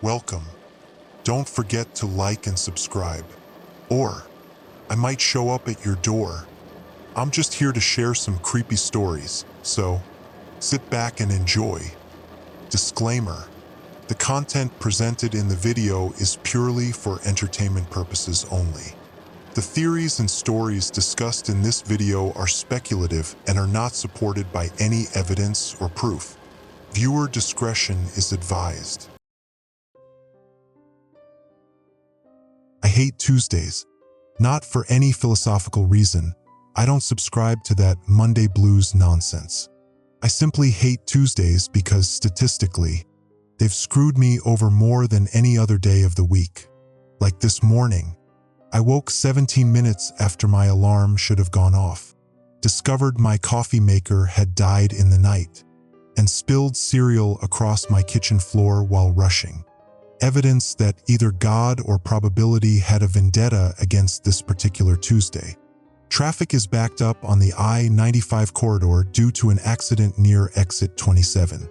welcome. Don't forget to like and subscribe. Or, I might show up at your door. I'm just here to share some creepy stories, so sit back and enjoy. Disclaimer: the content presented in the video is purely for entertainment purposes only. The theories and stories discussed in this video are speculative and are not supported by any evidence or proof. Viewer discretion is advised. I hate Tuesdays. Not for any philosophical reason. I don't subscribe to that Monday blues nonsense. I simply hate Tuesdays because, statistically, they've screwed me over more than any other day of the week. Like this morning, I woke 17 minutes after my alarm should have gone off, discovered my coffee maker had died in the night, and spilled cereal across my kitchen floor while rushing. Evidence that either God or probability had a vendetta against this particular Tuesday. Traffic is backed up on the I-95 corridor due to an accident near exit 27.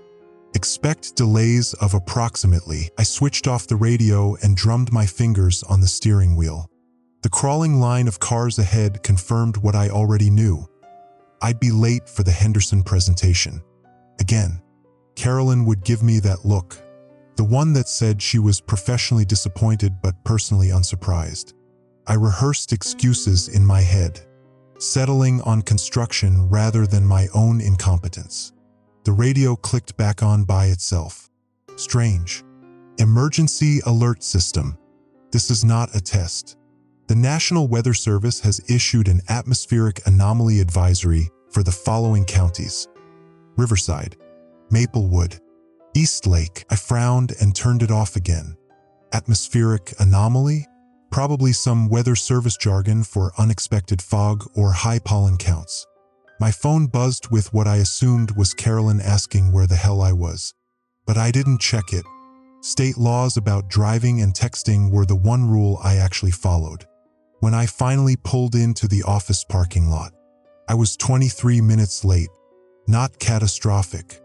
Expect delays of approximately. I switched off the radio and drummed my fingers on the steering wheel. The crawling line of cars ahead confirmed what I already knew. I'd be late for the Henderson presentation. Again, Carolyn would give me that look. The one that said she was professionally disappointed but personally unsurprised. I rehearsed excuses in my head, settling on construction rather than my own incompetence. The radio clicked back on by itself. Strange. Emergency alert system. This is not a test. The National Weather Service has issued an atmospheric anomaly advisory for the following counties: Riverside, Maplewood, Eastlake. I frowned and turned it off again. Atmospheric anomaly? Probably some weather service jargon for unexpected fog or high pollen counts. My phone buzzed with what I assumed was Carolyn asking where the hell I was. But I didn't check it. State laws about driving and texting were the one rule I actually followed. When I finally pulled into the office parking lot, I was 23 minutes late. Not catastrophic,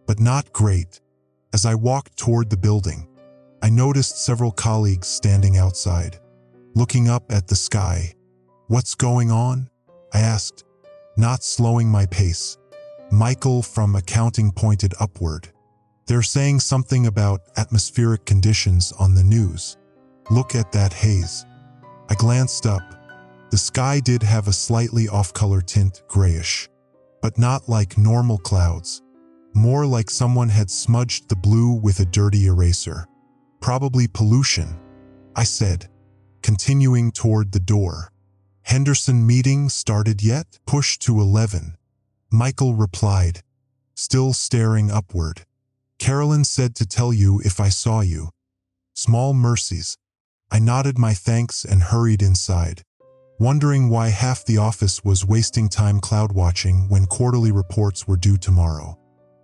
but not great. As I walked toward the building, I noticed several colleagues standing outside, looking up at the sky. "What's going on?" I asked, not slowing my pace. Michael from accounting pointed upward. "They're saying something about atmospheric conditions on the news. Look at that haze." I glanced up. The sky did have a slightly off-color tint, grayish, but not like normal clouds. More like someone had smudged the blue with a dirty eraser. "Probably pollution," I said, continuing toward the door. "Henderson meeting started yet?" "Push to 11. Michael replied, still staring upward. "Carolyn said to tell you if I saw you." Small mercies. I nodded my thanks and hurried inside, wondering why half the office was wasting time cloud watching when quarterly reports were due tomorrow.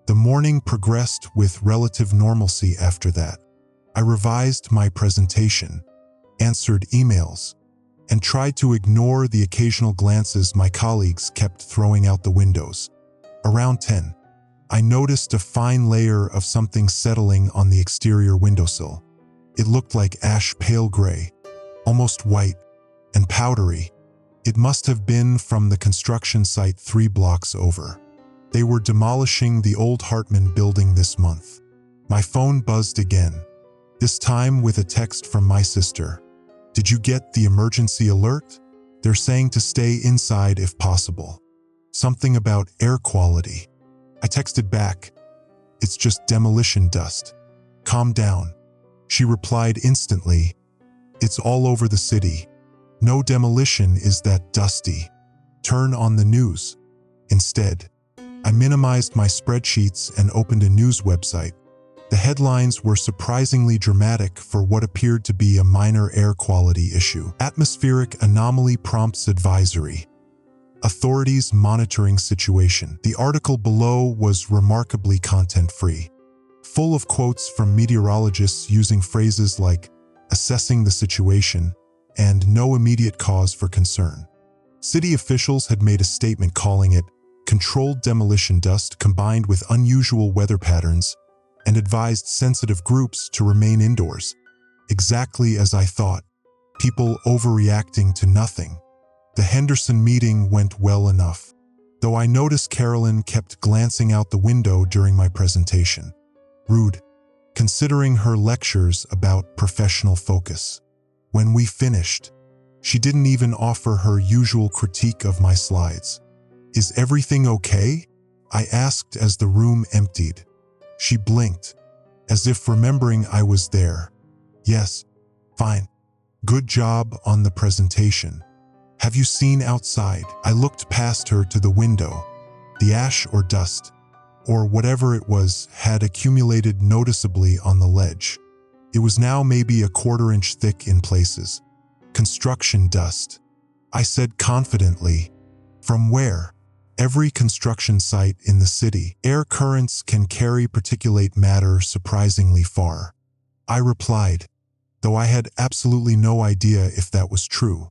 The morning progressed with relative normalcy after that. I revised my presentation, answered emails, and tried to ignore the occasional glances my colleagues kept throwing out the windows. Around 10, I noticed a fine layer of something settling on the exterior windowsill. It looked like ash pale gray, almost white, and powdery. It must have been from the construction site 3 blocks over. They were demolishing the old Hartman building this month. My phone buzzed again, this time with a text from my sister. "Did you get the emergency alert? They're saying to stay inside if possible. Something about air quality." I texted back, "It's just demolition dust. Calm down." She replied instantly, "It's all over the city. No demolition is that dusty. Turn on the news." Instead, I minimized my spreadsheets and opened a news website. The headlines were surprisingly dramatic for what appeared to be a minor air quality issue. Atmospheric anomaly prompts advisory. Authorities monitoring situation. The article below was remarkably content-free, full of quotes from meteorologists using phrases like assessing the situation and no immediate cause for concern. City officials had made a statement calling it controlled demolition dust combined with unusual weather patterns and advised sensitive groups to remain indoors. Exactly as I thought. People overreacting to nothing. The Henderson meeting went well enough, though I noticed Carolyn kept glancing out the window during my presentation. Rude, considering her lectures about professional focus. When we finished, she didn't even offer her usual critique of my slides. "Is everything okay?" I asked as the room emptied. She blinked, as if remembering I was there. "Yes, fine. Good job on the presentation. Have you seen outside?" I looked past her to the window. The ash or dust, or whatever it was, had accumulated noticeably on the ledge. It was now maybe a quarter-inch thick in places. "Construction dust," I said confidently. "From where?" "Every construction site in the city. Air currents can carry particulate matter surprisingly far," I replied, though I had absolutely no idea if that was true.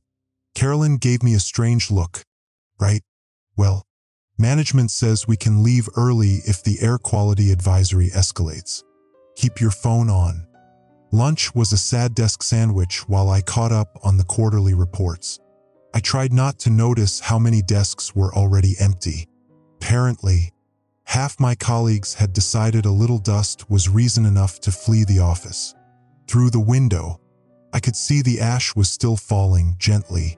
Carolyn gave me a strange look. "Right? Well, management says we can leave early if the air quality advisory escalates. Keep your phone on." Lunch was a sad desk sandwich while I caught up on the quarterly reports. I tried not to notice how many desks were already empty. Apparently, half my colleagues had decided a little dust was reason enough to flee the office. Through the window, I could see the ash was still falling gently,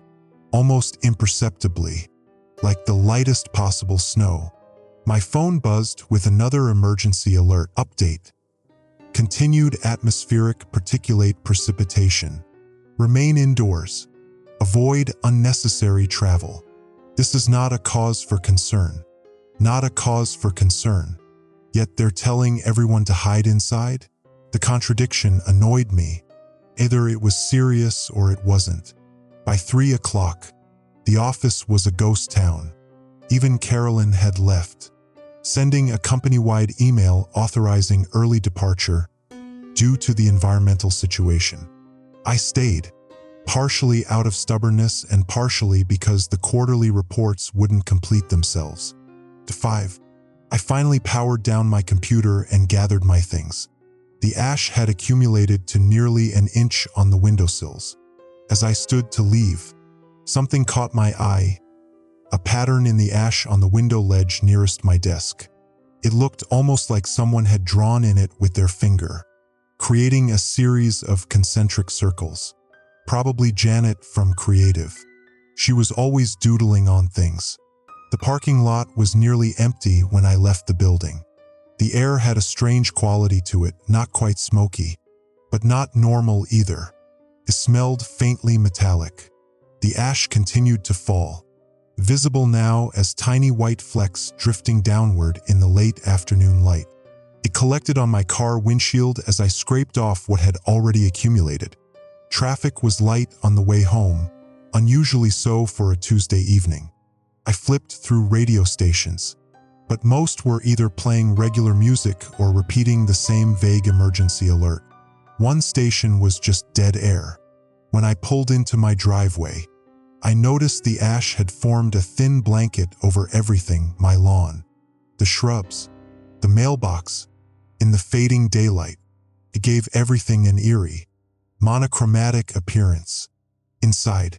almost imperceptibly, like the lightest possible snow. My phone buzzed with another emergency alert update. Continued atmospheric particulate precipitation. Remain indoors. Avoid unnecessary travel. This is not a cause for concern. Not a cause for concern. Yet they're telling everyone to hide inside? The contradiction annoyed me. Either it was serious or it wasn't. By 3 o'clock, the office was a ghost town. Even Carolyn had left, sending a company-wide email authorizing early departure due to the environmental situation. I stayed, partially out of stubbornness and partially because the quarterly reports wouldn't complete themselves. To 5, I finally powered down my computer and gathered my things. The ash had accumulated to nearly an inch on the windowsills. As I stood to leave, something caught my eye, a pattern in the ash on the window ledge nearest my desk. It looked almost like someone had drawn in it with their finger, creating a series of concentric circles. Probably Janet from Creative. She was always doodling on things. The parking lot was nearly empty when I left the building. The air had a strange quality to it, not quite smoky, but not normal either. It smelled faintly metallic. The ash continued to fall, visible now as tiny white flecks drifting downward in the late afternoon light. It collected on my car windshield as I scraped off what had already accumulated. Traffic was light on the way home, unusually so for a Tuesday evening. I flipped through radio stations, but most were either playing regular music or repeating the same vague emergency alert. One station was just dead air. When I pulled into my driveway, I noticed the ash had formed a thin blanket over everything: my lawn, the shrubs, the mailbox. In the fading daylight, it gave everything an eerie, monochromatic appearance. Inside,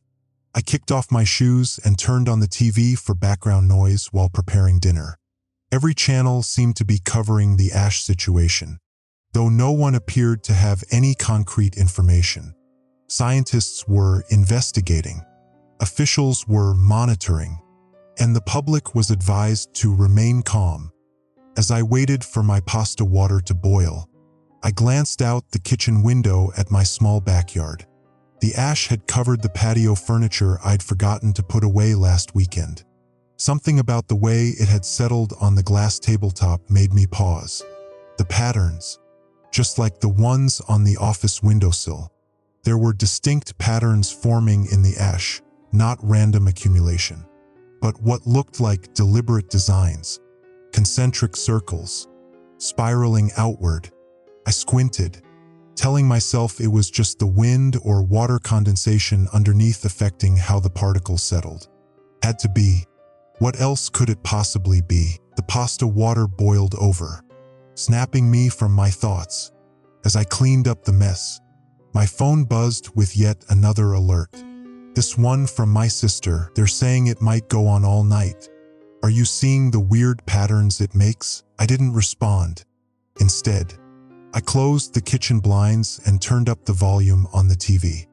I kicked off my shoes and turned on the TV for background noise while preparing dinner. Every channel seemed to be covering the ash situation, though no one appeared to have any concrete information. Scientists were investigating, officials were monitoring, and the public was advised to remain calm. As I waited for my pasta water to boil, I glanced out the kitchen window at my small backyard. The ash had covered the patio furniture I'd forgotten to put away last weekend. Something about the way it had settled on the glass tabletop made me pause. The patterns, just like the ones on the office windowsill. There were distinct patterns forming in the ash, not random accumulation, but what looked like deliberate designs. Concentric circles, spiraling outward. I squinted, telling myself it was just the wind or water condensation underneath affecting how the particles settled. Had to be. What else could it possibly be? The pasta water boiled over. snapping me from my thoughts. As I cleaned up the mess, my phone buzzed with yet another alert. This one from my sister. They're saying it might go on all night. Are you seeing the weird patterns it makes? I didn't respond. Instead, I closed the kitchen blinds and turned up the volume on the TV,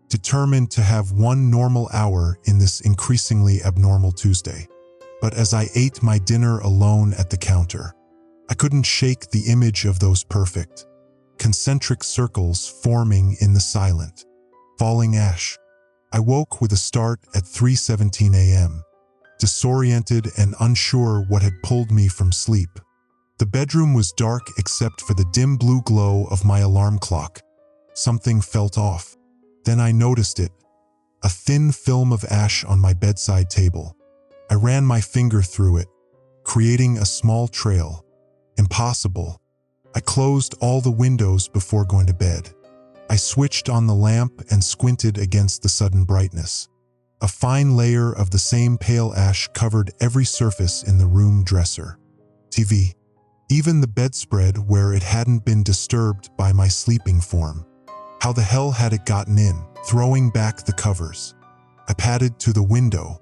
determined to have one normal hour in this increasingly abnormal Tuesday. But as I ate my dinner alone at the counter, I couldn't shake the image of those perfect, concentric circles forming in the silent, falling ash. I woke with a start at 3:17 a.m., disoriented and unsure what had pulled me from sleep. The bedroom was dark except for the dim blue glow of my alarm clock. Something felt off. Then I noticed it, a thin film of ash on my bedside table. I ran my finger through it, creating a small trail. Impossible. I closed all the windows before going to bed. I switched on the lamp and squinted against the sudden brightness. A fine layer of the same pale ash covered every surface in the room dresser, TV, even the bedspread where it hadn't been disturbed by my sleeping form. How the hell had it gotten in? Throwing back the covers, I padded to the window.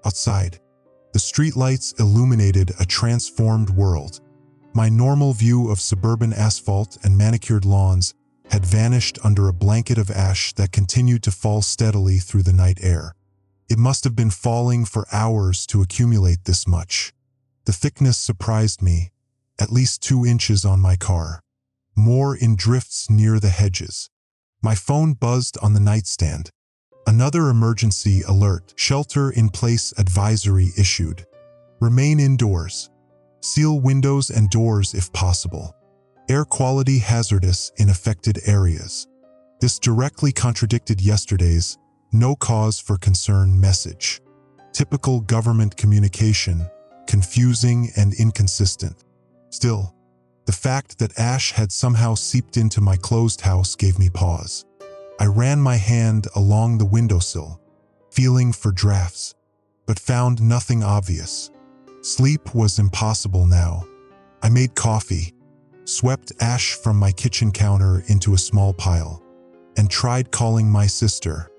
Outside, the streetlights illuminated a transformed world. My normal view of suburban asphalt and manicured lawns had vanished under a blanket of ash that continued to fall steadily through the night air. It must have been falling for hours to accumulate this much. The thickness surprised me, at least 2 inches on my car, more in drifts near the hedges. My phone buzzed on the nightstand. Another emergency alert, shelter-in-place advisory issued. Remain indoors. Seal windows and doors if possible. Air quality hazardous in affected areas. This directly contradicted yesterday's no cause for concern message. Typical government communication, confusing and inconsistent. Still, the fact that ash had somehow seeped into my closed house gave me pause. I ran my hand along the windowsill, feeling for drafts, but found nothing obvious. Sleep was impossible now. I made coffee, swept ash from my kitchen counter into a small pile, and tried calling my sister.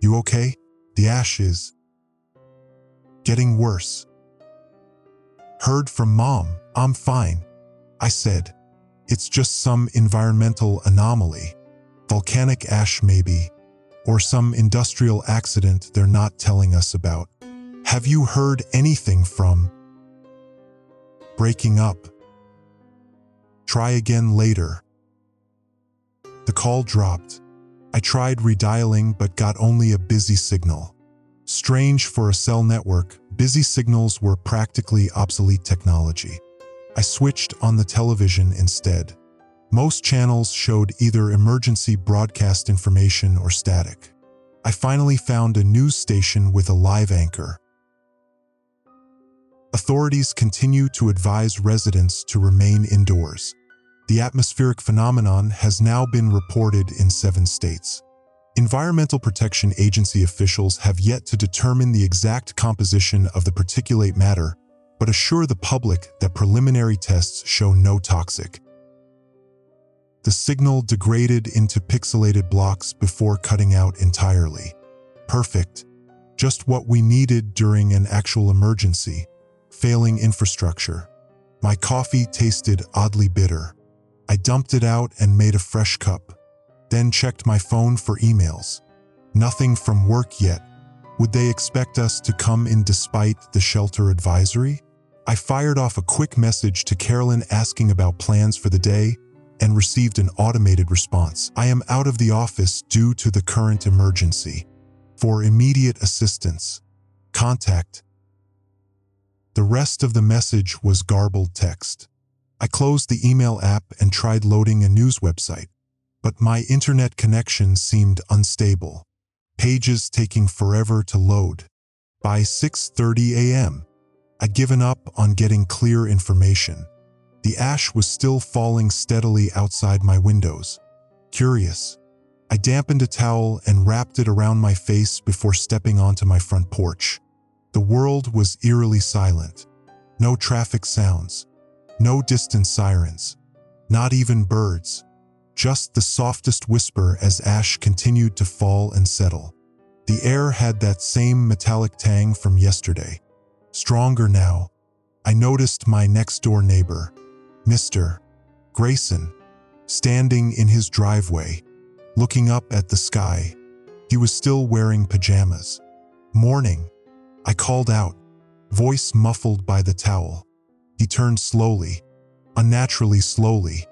You okay? The ash is getting worse. Heard from Mom. I'm fine, I said. It's just some environmental anomaly. Volcanic ash maybe, or some industrial accident they're not telling us about. Have you heard anything from breaking up? Try again later. The call dropped. I tried redialing but got only a busy signal. Strange for a cell network, busy signals were practically obsolete technology. I switched on the television instead. Most channels showed either emergency broadcast information or static. I finally found a news station with a live anchor. Authorities continue to advise residents to remain indoors. The atmospheric phenomenon has now been reported in 7 states. Environmental Protection Agency officials have yet to determine the exact composition of the particulate matter, but assure the public that preliminary tests show no toxic. The signal degraded into pixelated blocks before cutting out entirely. Perfect. Just what we needed during an actual emergency. Failing infrastructure. My coffee tasted oddly bitter. I dumped it out and made a fresh cup, then checked my phone for emails. Nothing from work yet. Would they expect us to come in despite the shelter advisory? I fired off a quick message to Carolyn asking about plans for the day and received an automated response. I am out of the office due to the current emergency. For immediate assistance, contact. The rest of the message was garbled text. I closed the email app and tried loading a news website, but my internet connection seemed unstable. Pages taking forever to load. By 6:30 a.m., I'd given up on getting clear information. The ash was still falling steadily outside my windows. Curious, I dampened a towel and wrapped it around my face before stepping onto my front porch. The world was eerily silent. No traffic sounds, no distant sirens, not even birds, just the softest whisper as ash continued to fall and settle. The air had that same metallic tang from yesterday, stronger now. I noticed my next-door neighbor, Mr. Grayson, standing in his driveway, looking up at the sky. He was still wearing pajamas. "Morning," I called out, voice muffled by the towel. He turned slowly, unnaturally slowly,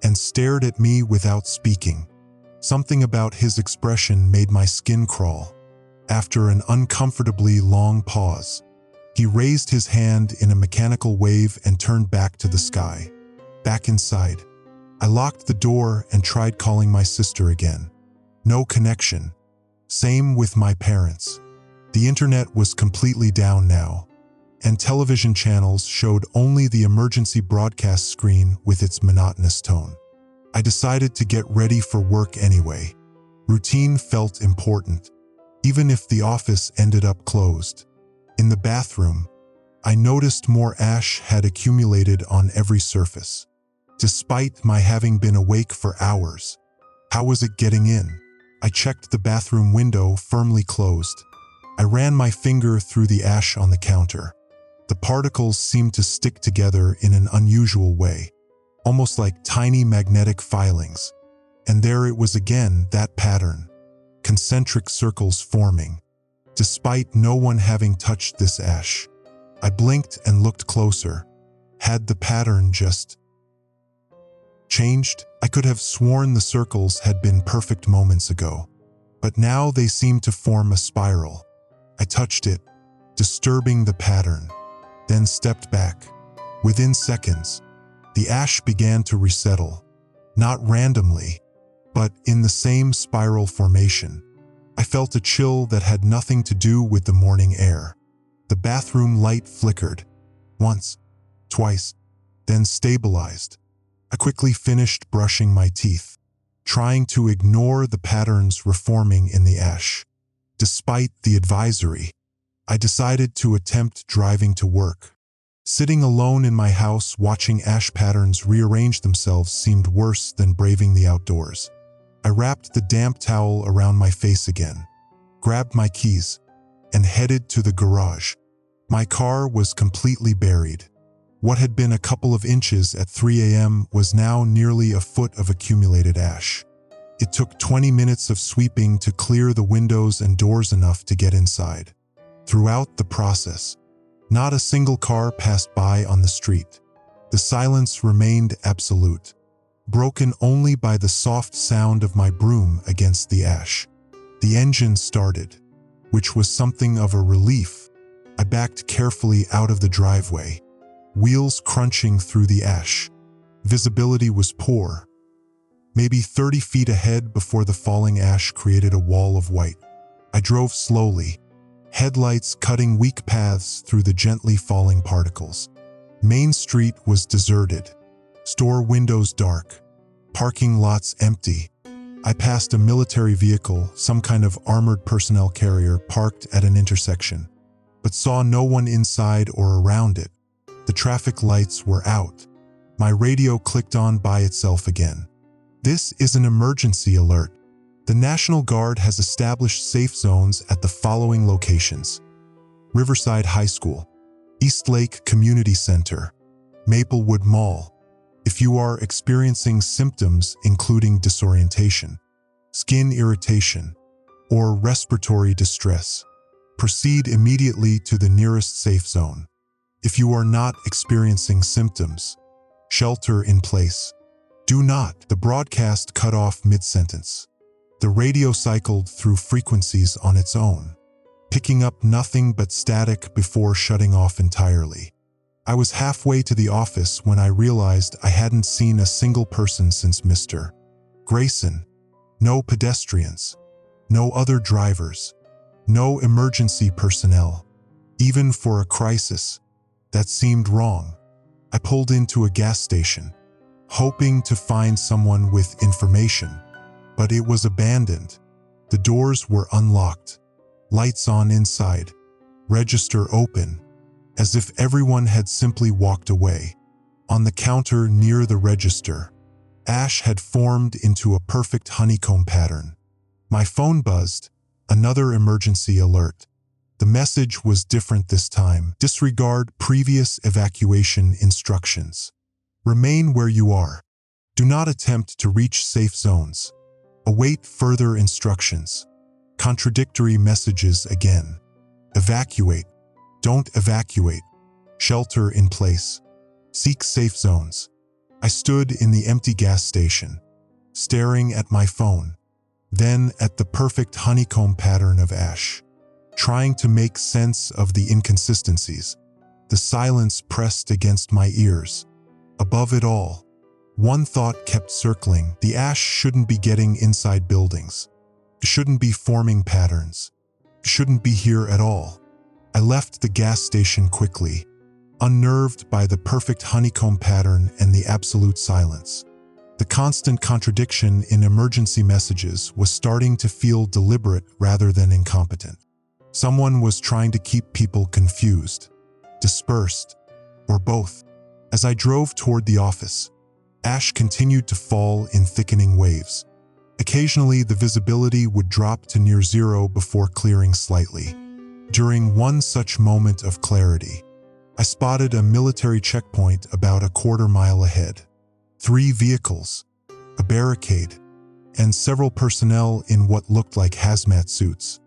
and stared at me without speaking. Something about his expression made my skin crawl. After an uncomfortably long pause, he raised his hand in a mechanical wave and turned back to the sky. Back inside. I locked the door and tried calling my sister again. No connection. Same with my parents. The internet was completely down now, and television channels showed only the emergency broadcast screen with its monotonous tone. I decided to get ready for work anyway. Routine felt important, even if the office ended up closed. In the bathroom, I noticed more ash had accumulated on every surface. Despite my having been awake for hours, how was it getting in? I checked the bathroom window, firmly closed. I ran my finger through the ash on the counter. The particles seemed to stick together in an unusual way, almost like tiny magnetic filings. And there it was again, that pattern, concentric circles forming. Despite no one having touched this ash, I blinked and looked closer. Had the pattern just changed? I could have sworn the circles had been perfect moments ago, but now they seemed to form a spiral. I touched it, disturbing the pattern, then stepped back. Within seconds, the ash began to resettle, not randomly, but in the same spiral formation. I felt a chill that had nothing to do with the morning air. The bathroom light flickered, once, twice, then stabilized. I quickly finished brushing my teeth, trying to ignore the patterns reforming in the ash. Despite the advisory, I decided to attempt driving to work. Sitting alone in my house watching ash patterns rearrange themselves seemed worse than braving the outdoors. I wrapped the damp towel around my face again, grabbed my keys, and headed to the garage. My car was completely buried. What had been a couple of inches at 3 a.m. was now nearly a foot of accumulated ash. It took 20 minutes of sweeping to clear the windows and doors enough to get inside. Throughout the process, not a single car passed by on the street. The silence remained absolute, broken only by the soft sound of my broom against the ash. The engine started, which was something of a relief. I backed carefully out of the driveway, wheels crunching through the ash. Visibility was poor, maybe 30 feet ahead before the falling ash created a wall of white. I drove slowly, headlights cutting weak paths through the gently falling particles. Main Street was deserted, store windows dark, parking lots empty. I passed a military vehicle, some kind of armored personnel carrier, parked at an intersection, but saw no one inside or around it. The traffic lights were out. My radio clicked on by itself again. "This is an emergency alert. The National Guard has established safe zones at the following locations: Riverside High School, East Lake Community Center, Maplewood Mall. If you are experiencing symptoms including disorientation, skin irritation, or respiratory distress, proceed immediately to the nearest safe zone. If you are not experiencing symptoms, shelter in place. Do not." The broadcast cut off mid-sentence. The radio cycled through frequencies on its own, picking up nothing but static before shutting off entirely. I was halfway to the office when I realized I hadn't seen a single person since Mr. Grayson. No pedestrians, no other drivers, no emergency personnel. Even for a crisis, that seemed wrong. I pulled into a gas station, hoping to find someone with information, but it was abandoned. The doors were unlocked, lights on inside, register open, as if everyone had simply walked away. On the counter near the register, ash had formed into a perfect honeycomb pattern. My phone buzzed, another emergency alert. The message was different this time. Disregard previous evacuation instructions. Remain where you are. Do not attempt to reach safe zones. Await further instructions. Contradictory messages again. Evacuate. Don't evacuate. Shelter in place. Seek safe zones. I stood in the empty gas station, staring at my phone, then at the perfect honeycomb pattern of ash, trying to make sense of the inconsistencies. The silence pressed against my ears. Above it all, one thought kept circling. The ash shouldn't be getting inside buildings. It shouldn't be forming patterns. It shouldn't be here at all. I left the gas station quickly, unnerved by the perfect honeycomb pattern and the absolute silence. The constant contradiction in emergency messages was starting to feel deliberate rather than incompetent. Someone was trying to keep people confused, dispersed, or both. As I drove toward the office, ash continued to fall in thickening waves. Occasionally, the visibility would drop to near zero before clearing slightly. During one such moment of clarity, I spotted a military checkpoint about a quarter-mile ahead. 3 vehicles, a barricade, and several personnel in what looked like hazmat suits.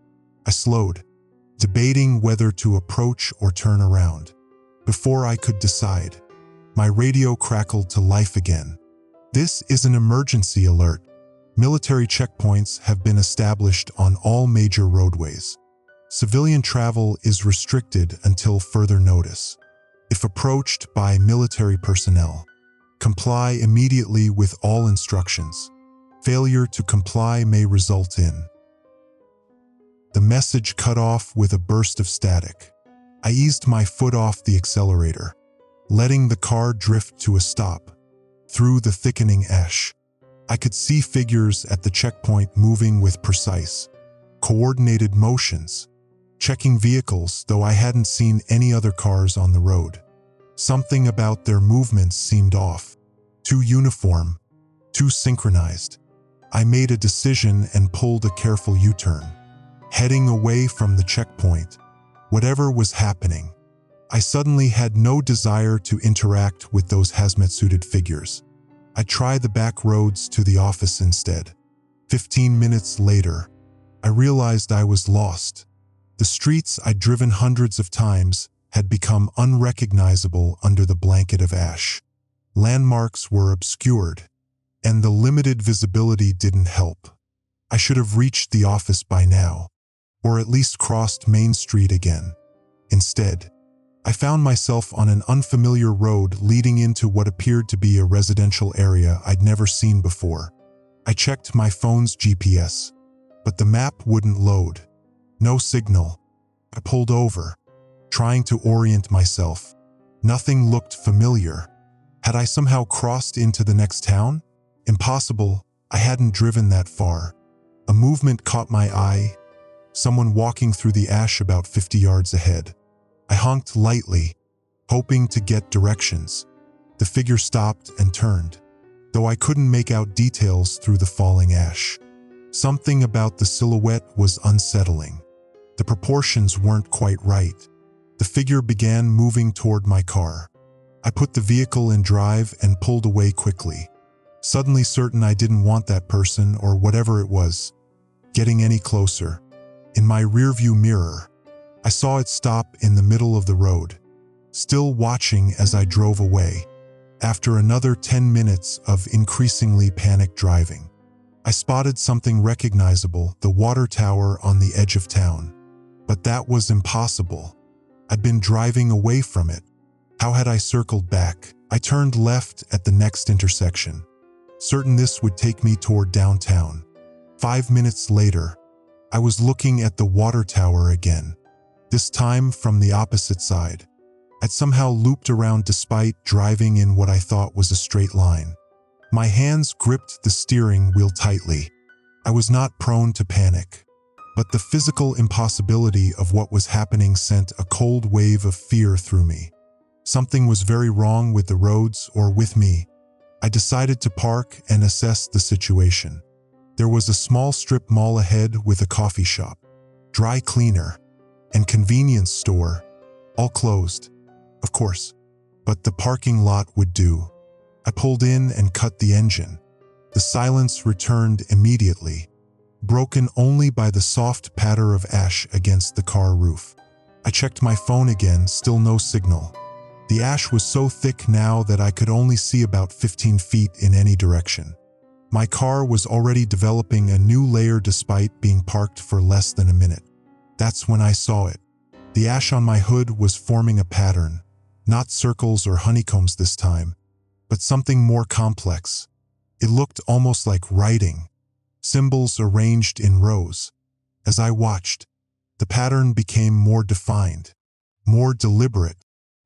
I slowed, debating whether to approach or turn around. Before I could decide, my radio crackled to life again. This is an emergency alert. Military checkpoints have been established on all major roadways. Civilian travel is restricted until further notice. If approached by military personnel, comply immediately with all instructions. Failure to comply may result in. The message cut off with a burst of static. I eased my foot off the accelerator, letting the car drift to a stop. Through the thickening ash, I could see figures at the checkpoint moving with precise, coordinated motions, checking vehicles, though I hadn't seen any other cars on the road. Something about their movements seemed off, too uniform, too synchronized. I made a decision and pulled a careful U-turn, heading away from the checkpoint. Whatever was happening, I suddenly had no desire to interact with those hazmat-suited figures. I tried the back roads to the office instead. 15 minutes later, I realized I was lost. The streets I'd driven hundreds of times had become unrecognizable under the blanket of ash. Landmarks were obscured, and the limited visibility didn't help. I should have reached the office by now, or at least crossed Main Street again. Instead, I found myself on an unfamiliar road leading into what appeared to be a residential area I'd never seen before. I checked my phone's GPS, but the map wouldn't load. No signal. I pulled over, trying to orient myself. Nothing looked familiar. Had I somehow crossed into the next town? Impossible. I hadn't driven that far. A movement caught my eye, someone walking through the ash about 50 yards ahead. I honked lightly, hoping to get directions. The figure stopped and turned, though I couldn't make out details through the falling ash. Something about the silhouette was unsettling. The proportions weren't quite right. The figure began moving toward my car. I put the vehicle in drive and pulled away quickly, suddenly certain I didn't want that person, or whatever it was, getting any closer. In my rearview mirror, I saw it stop in the middle of the road, still watching as I drove away. After another 10 minutes of increasingly panicked driving, I spotted something recognizable, the water tower on the edge of town. But that was impossible. I'd been driving away from it. How had I circled back? I turned left at the next intersection, certain this would take me toward downtown. 5 minutes later, I was looking at the water tower again, this time from the opposite side. I'd somehow looped around despite driving in what I thought was a straight line. My hands gripped the steering wheel tightly. I was not prone to panic. But the physical impossibility of what was happening sent a cold wave of fear through me. Something was very wrong with the roads or with me. I decided to park and assess the situation. There was a small strip mall ahead with a coffee shop, dry cleaner, and convenience store, all closed, of course. But the parking lot would do. I pulled in and cut the engine. The silence returned immediately, broken only by the soft patter of ash against the car roof. I checked my phone again, still no signal. The ash was so thick now that I could only see about 15 feet in any direction. My car was already developing a new layer despite being parked for less than a minute. That's when I saw it. The ash on my hood was forming a pattern, not circles or honeycombs this time, but something more complex. It looked almost like writing, symbols arranged in rows. As I watched, the pattern became more defined, more deliberate.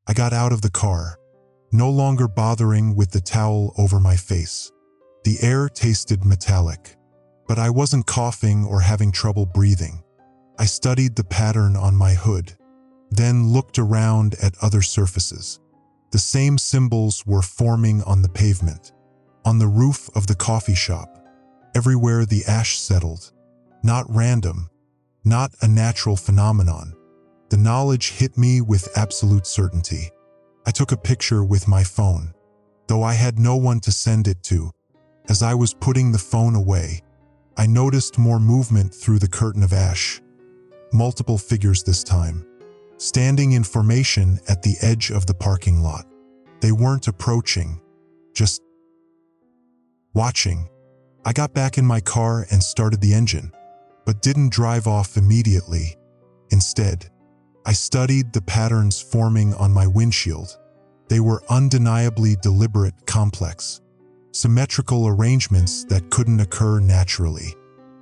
I got out of the car, no longer bothering with the towel over my face. The air tasted metallic, but I wasn't coughing or having trouble breathing. I studied the pattern on my hood, then looked around at other surfaces. The same symbols were forming on the pavement, on the roof of the coffee shop. Everywhere the ash settled. Not random, not a natural phenomenon. The knowledge hit me with absolute certainty. I took a picture with my phone, though I had no one to send it to. As I was putting the phone away, I noticed more movement through the curtain of ash. Multiple figures this time, standing in formation at the edge of the parking lot. They weren't approaching, just watching. I got back in my car and started the engine, but didn't drive off immediately. Instead, I studied the patterns forming on my windshield. They were undeniably deliberate, complex, symmetrical arrangements that couldn't occur naturally.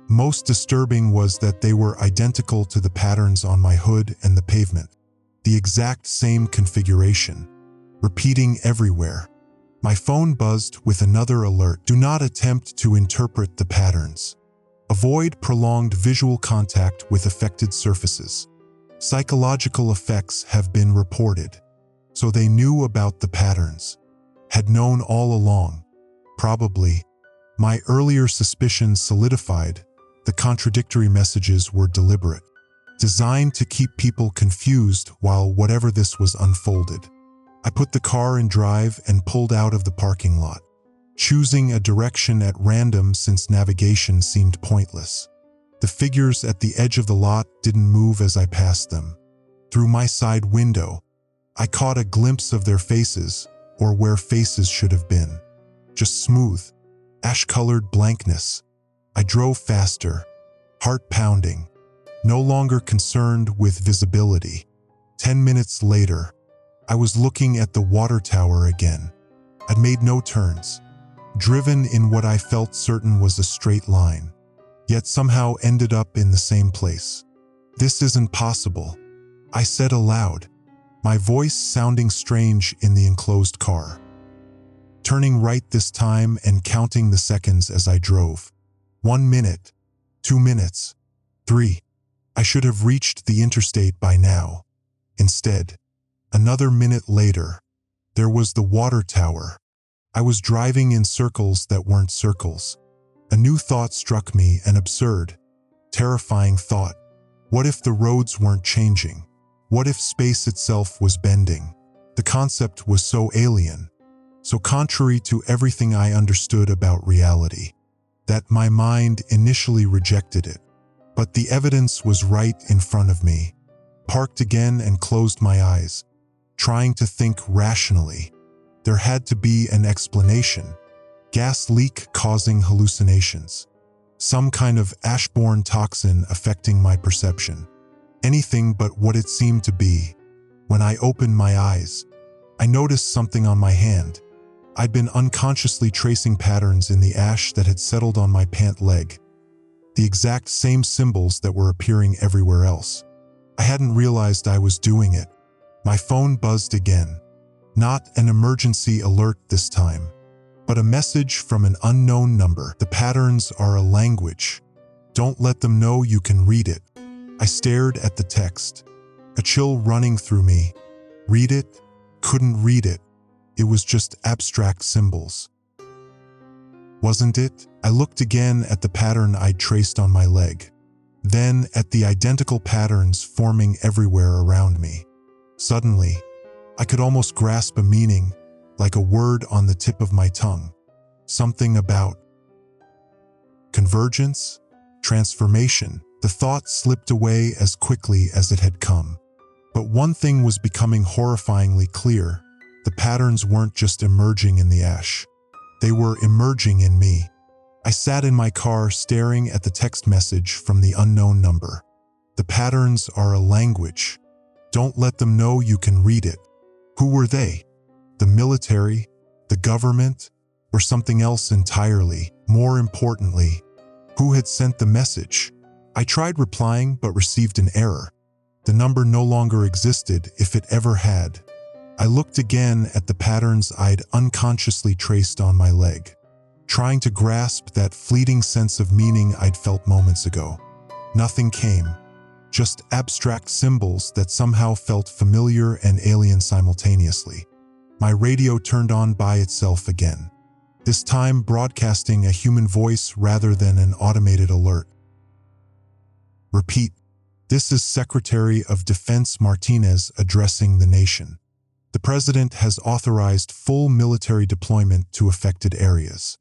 Most disturbing was that they were identical to the patterns on my hood and the pavement. The exact same configuration, repeating everywhere. My phone buzzed with another alert. Do not attempt to interpret the patterns. Avoid prolonged visual contact with affected surfaces. Psychological effects have been reported. So they knew about the patterns. Had known all along. Probably. My earlier suspicions solidified. The contradictory messages were deliberate, designed to keep people confused while whatever this was unfolded. I put the car in drive and pulled out of the parking lot, choosing a direction at random since navigation seemed pointless. The figures at the edge of the lot didn't move as I passed them. Through my side window, I caught a glimpse of their faces, or where faces should have been. Just smooth, ash-colored blankness. I drove faster, heart pounding, no longer concerned with visibility. 10 minutes later, I was looking at the water tower again. I'd made no turns, driven in what I felt certain was a straight line, yet somehow ended up in the same place. This isn't possible, I said aloud, my voice sounding strange in the enclosed car. Turning right this time and counting the seconds as I drove. 1 minute, 2 minutes, 3. I should have reached the interstate by now. Instead, another minute later, there was the water tower. I was driving in circles that weren't circles. A new thought struck me, an absurd, terrifying thought. What if the roads weren't changing? What if space itself was bending? The concept was so alien, so contrary to everything I understood about reality, that my mind initially rejected it. But the evidence was right in front of me. Parked again and closed my eyes, trying to think rationally. There had to be an explanation. Gas leak causing hallucinations. Some kind of ash-borne toxin affecting my perception. Anything but what it seemed to be. When I opened my eyes, I noticed something on my hand. I'd been unconsciously tracing patterns in the ash that had settled on my pant leg. The exact same symbols that were appearing everywhere else. I hadn't realized I was doing it. My phone buzzed again. Not an emergency alert this time, but a message from an unknown number. The patterns are a language. Don't let them know you can read it. I stared at the text, a chill running through me. Read it? Couldn't read it. It was just abstract symbols. Wasn't it? I looked again at the pattern I'd traced on my leg, then at the identical patterns forming everywhere around me. Suddenly, I could almost grasp a meaning, like a word on the tip of my tongue. Something about convergence, transformation. The thought slipped away as quickly as it had come. But one thing was becoming horrifyingly clear. The patterns weren't just emerging in the ash. They were emerging in me. I sat in my car staring at the text message from the unknown number. The patterns are a language. Don't let them know you can read it. Who were they? The military? The government? Or something else entirely? More importantly, who had sent the message? I tried replying but received an error. The number no longer existed if it ever had. I looked again at the patterns I'd unconsciously traced on my leg, trying to grasp that fleeting sense of meaning I'd felt moments ago. Nothing came, just abstract symbols that somehow felt familiar and alien simultaneously. My radio turned on by itself again, this time broadcasting a human voice rather than an automated alert. Repeat. This is Secretary of Defense Martinez addressing the nation. The President has authorized full military deployment to affected areas.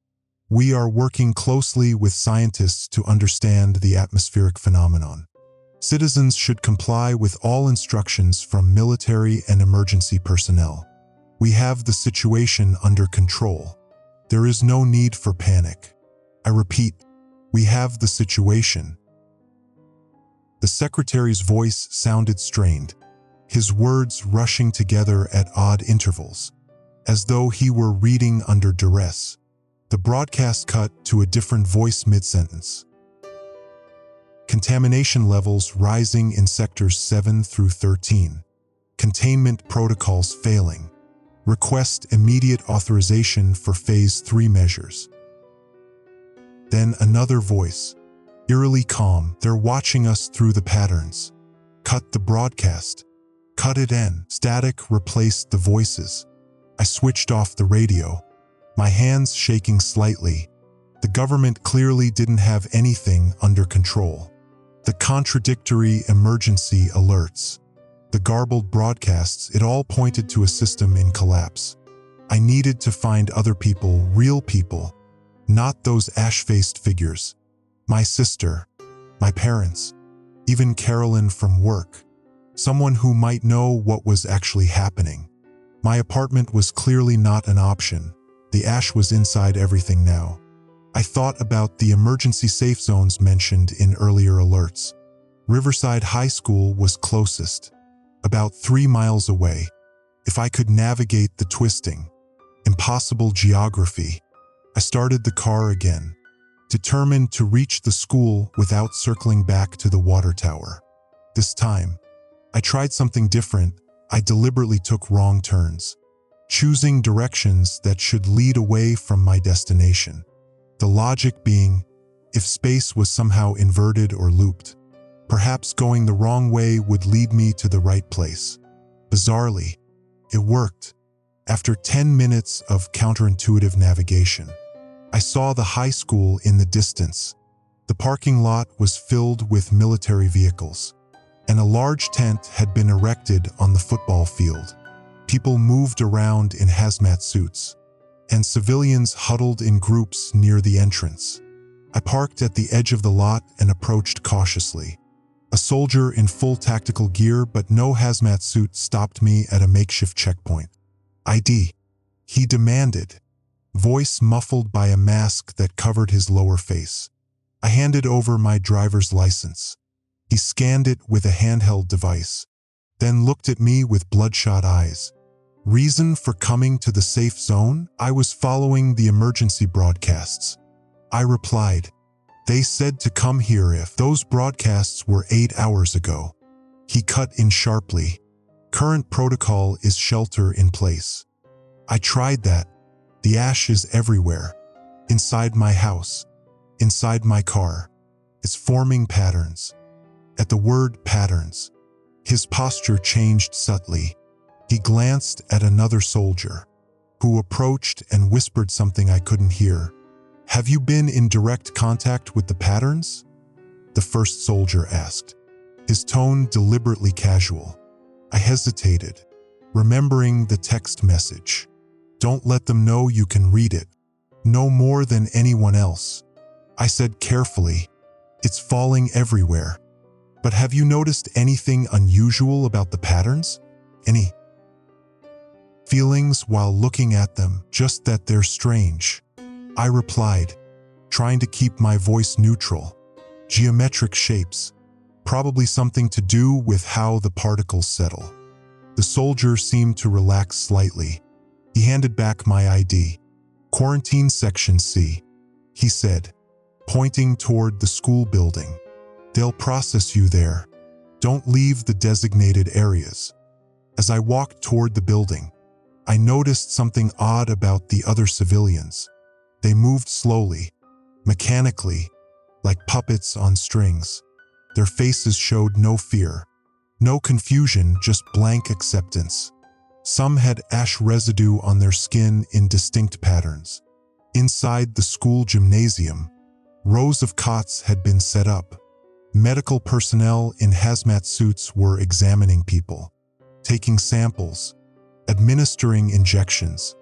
We are working closely with scientists to understand the atmospheric phenomenon. Citizens should comply with all instructions from military and emergency personnel. We have the situation under control. There is no need for panic. I repeat, we have the situation. The Secretary's voice sounded strained, his words rushing together at odd intervals, as though he were reading under duress. The broadcast cut to a different voice mid-sentence. Contamination levels rising in sectors 7 through 13. Containment protocols failing. Request immediate authorization for Phase 3 measures. Then another voice, eerily calm. They're watching us through the patterns. Cut the broadcast. Cut it in. Static replaced the voices. I switched off the radio, my hands shaking slightly. The government clearly didn't have anything under control. The contradictory emergency alerts, the garbled broadcasts, it all pointed to a system in collapse. I needed to find other people, real people, not those ash-faced figures. My sister, my parents, even Carolyn from work. Someone who might know what was actually happening. My apartment was clearly not an option. The ash was inside everything now. I thought about the emergency safe zones mentioned in earlier alerts. Riverside High School was closest, about 3 miles away. If I could navigate the twisting, impossible geography, I started the car again, determined to reach the school without circling back to the water tower. This time, I tried something different. I deliberately took wrong turns, choosing directions that should lead away from my destination. The logic being, if space was somehow inverted or looped, perhaps going the wrong way would lead me to the right place. Bizarrely, it worked. After 10 minutes of counterintuitive navigation, I saw the high school in the distance. The parking lot was filled with military vehicles, and a large tent had been erected on the football field. People moved around in hazmat suits, and civilians huddled in groups near the entrance. I parked at the edge of the lot and approached cautiously. A soldier in full tactical gear but no hazmat suit stopped me at a makeshift checkpoint. ID, he demanded, voice muffled by a mask that covered his lower face. I handed over my driver's license. He scanned it with a handheld device, then looked at me with bloodshot eyes. Reason for coming to the safe zone? I was following the emergency broadcasts. I replied. They said to come here if those broadcasts were 8 hours ago. He cut in sharply. Current protocol is shelter in place. I tried that. The ash is everywhere. Inside my house. Inside my car. It's forming patterns. At the word patterns, his posture changed subtly. He glanced at another soldier, who approached and whispered something I couldn't hear. "Have you been in direct contact with the patterns?" the first soldier asked, his tone deliberately casual. I hesitated, remembering the text message. "Don't let them know you can read it. No more than anyone else." I said carefully, "It's falling everywhere. But have you noticed anything unusual about the patterns? Any feelings while looking at them, just that they're strange?" I replied, trying to keep my voice neutral. "Geometric shapes. Probably something to do with how the particles settle." The soldier seemed to relax slightly. He handed back my ID. "Quarantine Section C," he said, pointing toward the school building. "They'll process you there. Don't leave the designated areas." As I walked toward the building, I noticed something odd about the other civilians. They moved slowly, mechanically, like puppets on strings. Their faces showed no fear, no confusion, just blank acceptance. Some had ash residue on their skin in distinct patterns. Inside the school gymnasium, rows of cots had been set up. Medical personnel in hazmat suits were examining people, taking samples, administering injections.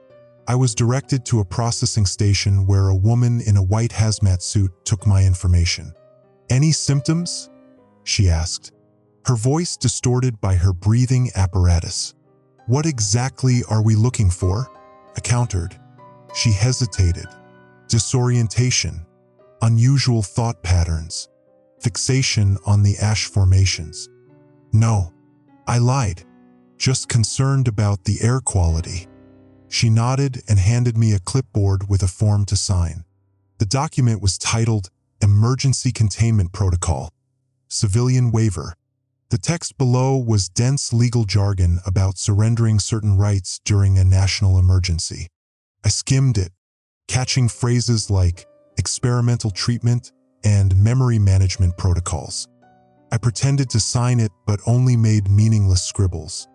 I was directed to a processing station where a woman in a white hazmat suit took my information. "Any symptoms?" she asked, her voice distorted by her breathing apparatus. "What exactly are we looking for?" I countered. She hesitated. "Disorientation, unusual thought patterns, fixation on the ash formations." "No," I lied, "just concerned about the air quality." She nodded and handed me a clipboard with a form to sign. The document was titled Emergency Containment Protocol, Civilian Waiver. The text below was dense legal jargon about surrendering certain rights during a national emergency. I skimmed it, catching phrases like experimental treatment and memory management protocols. I pretended to sign it but only made meaningless scribbles.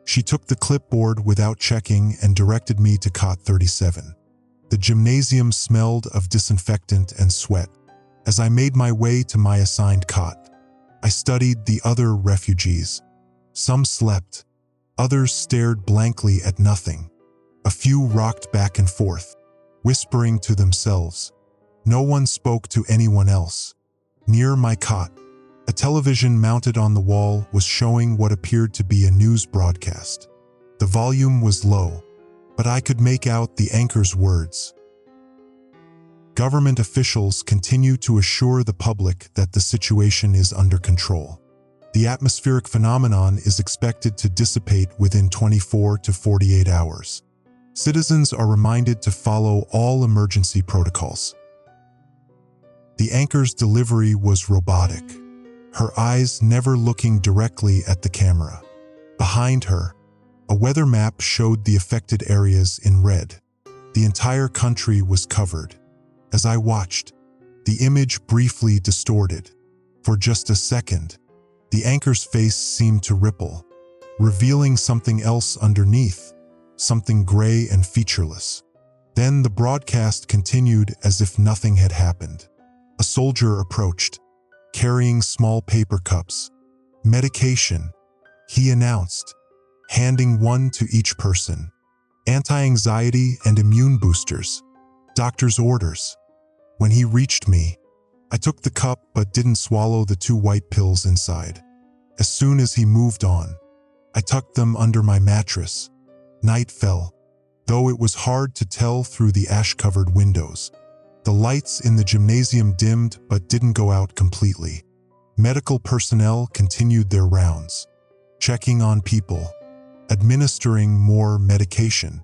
She took the clipboard without checking and directed me to cot 37. The gymnasium smelled of disinfectant and sweat. As I made my way to my assigned cot, I studied the other refugees. Some slept, others stared blankly at nothing. A few rocked back and forth, whispering to themselves. No one spoke to anyone else. Near my cot, a television mounted on the wall was showing what appeared to be a news broadcast. The volume was low, but I could make out the anchor's words. "Government officials continue to assure the public that the situation is under control. The atmospheric phenomenon is expected to dissipate within 24 to 48 hours. Citizens are reminded to follow all emergency protocols." The anchor's delivery was robotic, her eyes never looking directly at the camera. Behind her, a weather map showed the affected areas in red. The entire country was covered. As I watched, the image briefly distorted. For just a second, the anchor's face seemed to ripple, revealing something else underneath, something gray and featureless. Then the broadcast continued as if nothing had happened. A soldier approached, carrying small paper cups. "Medication," he announced, handing one to each person. "Anti-anxiety and immune boosters. Doctor's orders." When he reached me, I took the cup but didn't swallow the 2 white pills inside. As soon as he moved on, I tucked them under my mattress. Night fell, though it was hard to tell through the ash-covered windows. The lights in the gymnasium dimmed but didn't go out completely. Medical personnel continued their rounds, checking on people, administering more medication.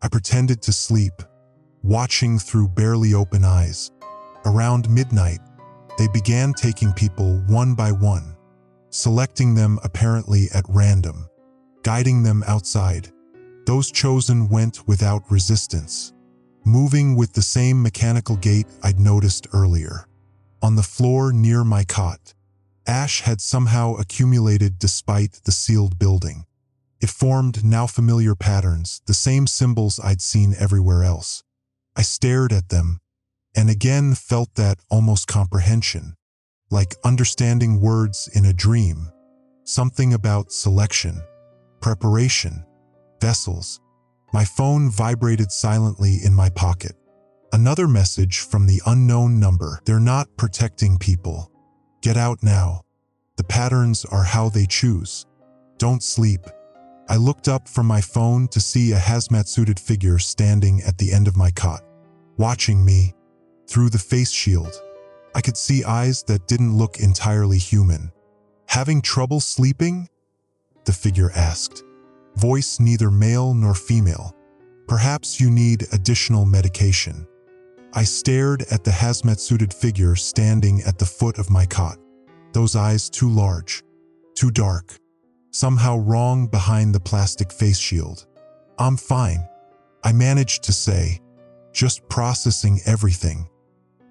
I pretended to sleep, watching through barely open eyes. Around midnight, they began taking people one by one, selecting them apparently at random, guiding them outside. Those chosen went without resistance, moving with the same mechanical gait I'd noticed earlier. On the floor near my cot, ash had somehow accumulated despite the sealed building. It formed now familiar patterns, the same symbols I'd seen everywhere else. I stared at them, and again felt that almost comprehension, like understanding words in a dream. Something about selection, preparation, vessels. My phone vibrated silently in my pocket. Another message from the unknown number. They're not protecting people. Get out now. The patterns are how they choose. Don't sleep. I looked up from my phone to see a hazmat-suited figure standing at the end of my cot, watching me through the face shield. I could see eyes that didn't look entirely human. Having trouble sleeping? The figure asked. Voice neither male nor female. Perhaps you need additional medication. I stared at the hazmat-suited figure standing at the foot of my cot. Those eyes too large, too dark, somehow wrong behind the plastic face shield. I'm fine, I managed to say, just processing everything.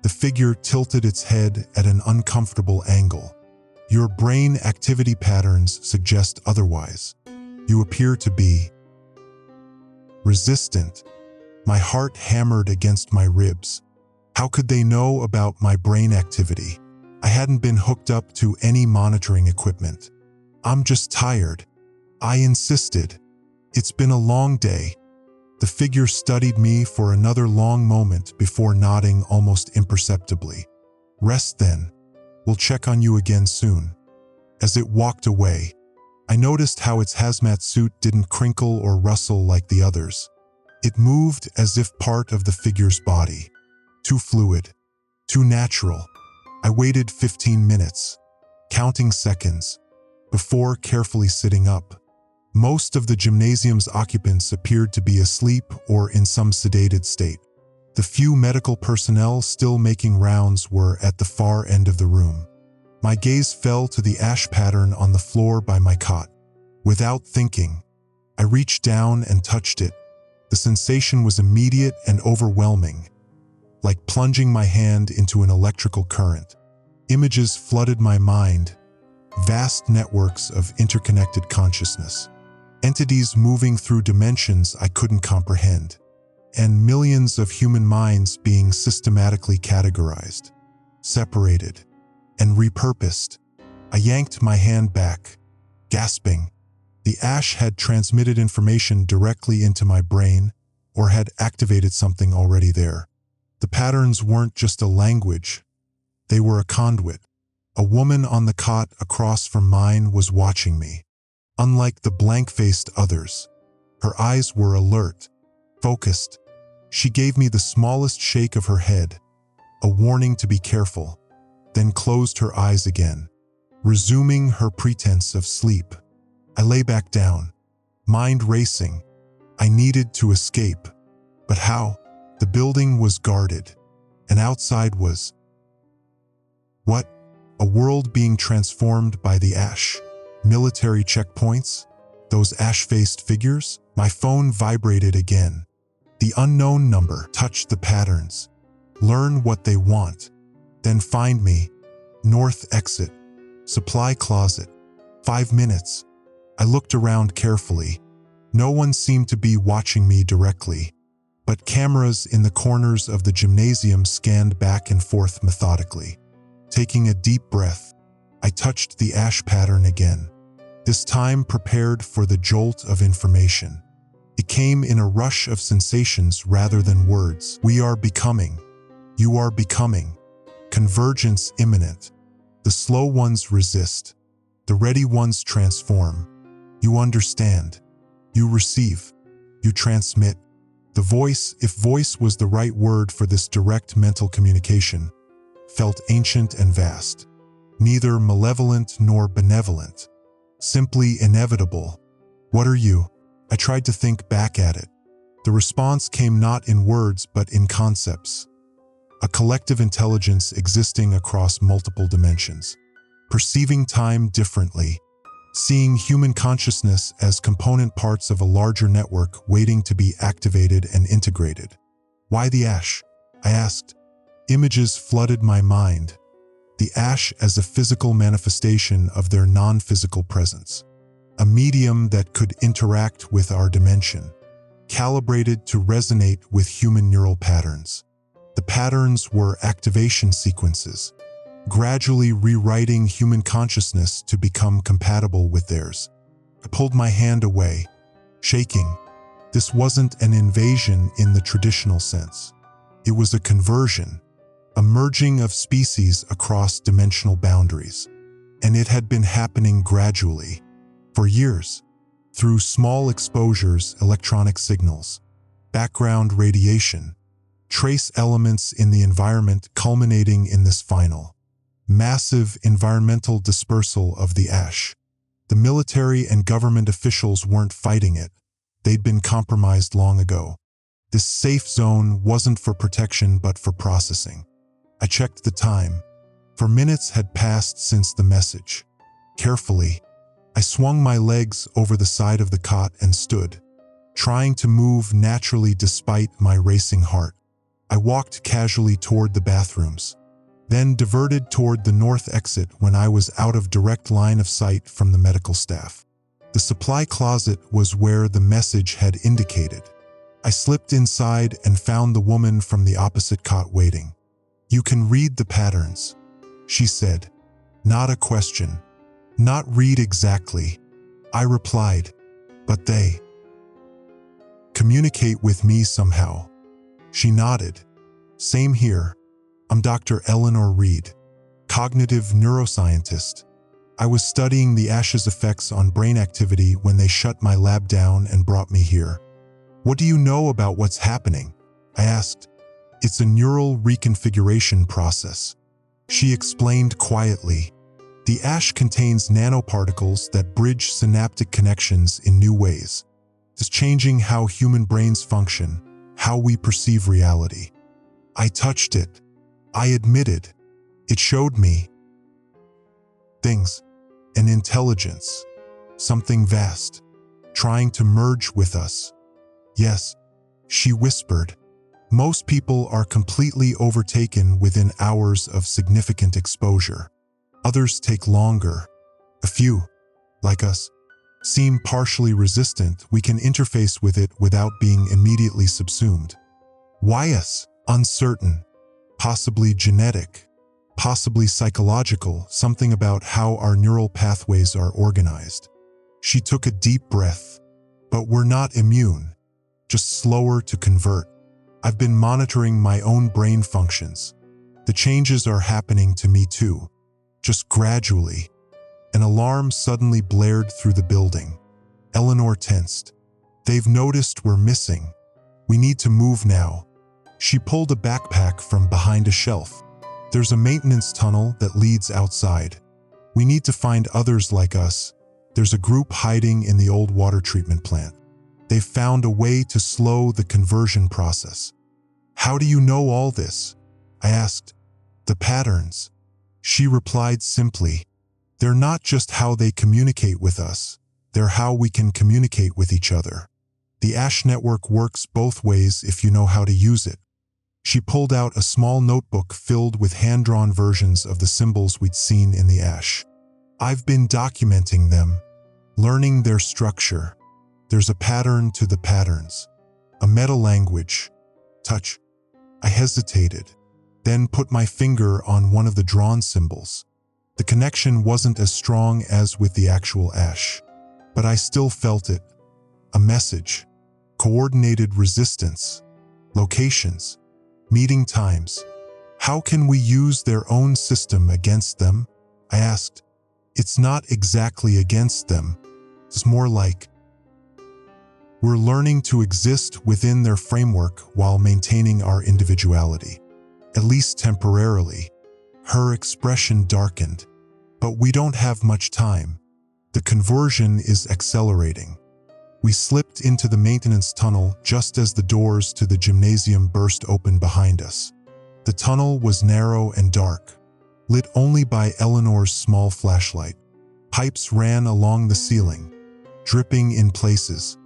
The figure tilted its head at an uncomfortable angle. Your brain activity patterns suggest otherwise. You appear to be resistant. My heart hammered against my ribs. How could they know about my brain activity? I hadn't been hooked up to any monitoring equipment. I'm just tired. I insisted. It's been a long day. The figure studied me for another long moment before nodding almost imperceptibly. Rest then. We'll check on you again soon. As it walked away, I noticed how its hazmat suit didn't crinkle or rustle like the others. It moved as if part of the figure's body. Too fluid, too natural. I waited 15 minutes, counting seconds, before carefully sitting up. Most of the gymnasium's occupants appeared to be asleep or in some sedated state. The few medical personnel still making rounds were at the far end of the room. My gaze fell to the ash pattern on the floor by my cot. Without thinking, I reached down and touched it. The sensation was immediate and overwhelming, like plunging my hand into an electrical current. Images flooded my mind, vast networks of interconnected consciousness, entities moving through dimensions I couldn't comprehend, and millions of human minds being systematically categorized, separated, and repurposed. I yanked my hand back, gasping. The ash had transmitted information directly into my brain or had activated something already there. The patterns weren't just a language, they were a conduit. A woman on the cot across from mine was watching me. Unlike the blank-faced others, her eyes were alert, focused. She gave me the smallest shake of her head, a warning to be careful, then closed her eyes again, resuming her pretense of sleep. I lay back down, mind racing. I needed to escape. But how? The building was guarded, and outside was... what? A world being transformed by the ash. Military checkpoints? Those ash-faced figures? My phone vibrated again. The unknown number touched the patterns. Learn what they want. Then find me. North exit. Supply closet. 5 minutes. I looked around carefully. No one seemed to be watching me directly, but cameras in the corners of the gymnasium scanned back and forth methodically. Taking a deep breath, I touched the ash pattern again, this time prepared for the jolt of information. It came in a rush of sensations rather than words. We are becoming. You are becoming. Convergence imminent. The slow ones resist. The ready ones transform. You understand. You receive. You transmit. The voice, if voice was the right word for this direct mental communication, felt ancient and vast. Neither malevolent nor benevolent. Simply inevitable. What are you? I tried to think back at it. The response came not in words but in concepts. A collective intelligence existing across multiple dimensions. Perceiving time differently. Seeing human consciousness as component parts of a larger network waiting to be activated and integrated. Why the ash? I asked. Images flooded my mind. the ash as a physical manifestation of their non-physical presence, a medium that could interact with our dimension, calibrated to resonate with human neural patterns. The patterns were activation sequences, gradually rewriting human consciousness to become compatible with theirs. I pulled my hand away, shaking. This wasn't an invasion in the traditional sense. It was a conversion, a merging of species across dimensional boundaries. And it had been happening gradually, for years, through small exposures, electronic signals, background radiation, trace elements in the environment culminating in this final, massive environmental dispersal of the ash. The military and government officials weren't fighting it. They'd been compromised long ago. This safe zone wasn't for protection but for processing. I checked the time. 4 minutes had passed since the message. Carefully, I swung my legs over the side of the cot and stood, trying to move naturally despite my racing heart. I walked casually toward the bathrooms, then diverted toward the north exit when I was out of direct line of sight from the medical staff. The supply closet was where the message had indicated. I slipped inside and found the woman from the opposite cot waiting. "You can read the patterns," she said. Not a question. "Not read exactly," I replied, "but they communicate with me somehow." She nodded. "Same here. I'm Dr. Eleanor Reed, cognitive neuroscientist. I was studying the ash's effects on brain activity when they shut my lab down and brought me here." "What do you know about what's happening?" I asked. "It's a neural reconfiguration process," she explained quietly. "The ash contains nanoparticles that bridge synaptic connections in new ways. It's changing how human brains function, how we perceive reality." I touched it. I admitted. It showed me things, an intelligence, something vast, trying to merge with us. "Yes," she whispered. "Most people are completely overtaken within hours of significant exposure. Others take longer. A few, like us, seem partially resistant. We can interface with it without being immediately subsumed." "Why us?" "Uncertain. Possibly genetic. Possibly psychological, something about how our neural pathways are organized." She took a deep breath. "But we're not immune. Just slower to convert. I've been monitoring my own brain functions. The changes are happening to me too, just gradually." An alarm suddenly blared through the building. Eleanor tensed. "They've noticed we're missing. We need to move now." She pulled a backpack from behind a shelf. "There's a maintenance tunnel that leads outside. We need to find others like us. There's a group hiding in the old water treatment plant. They've found a way to slow the conversion process." "How do you know all this?" I asked. "The patterns," she replied simply. "They're not just how they communicate with us. They're how we can communicate with each other. The ash network works both ways if you know how to use it." She pulled out a small notebook filled with hand-drawn versions of the symbols we'd seen in the ash. "I've been documenting them, learning their structure. There's a pattern to the patterns, a meta-language. Touch." I hesitated, then put my finger on one of the drawn symbols. The connection wasn't as strong as with the actual ash, but I still felt it. A message. Coordinated resistance. Locations. Meeting times. "How can we use their own system against them?" I asked. "It's not exactly against them. It's more like we're learning to exist within their framework while maintaining our individuality. At least temporarily." Her expression darkened. "But we don't have much time. The conversion is accelerating." We slipped into the maintenance tunnel just as the doors to the gymnasium burst open behind us. The tunnel was narrow and dark, lit only by Eleanor's small flashlight. Pipes ran along the ceiling, dripping in places.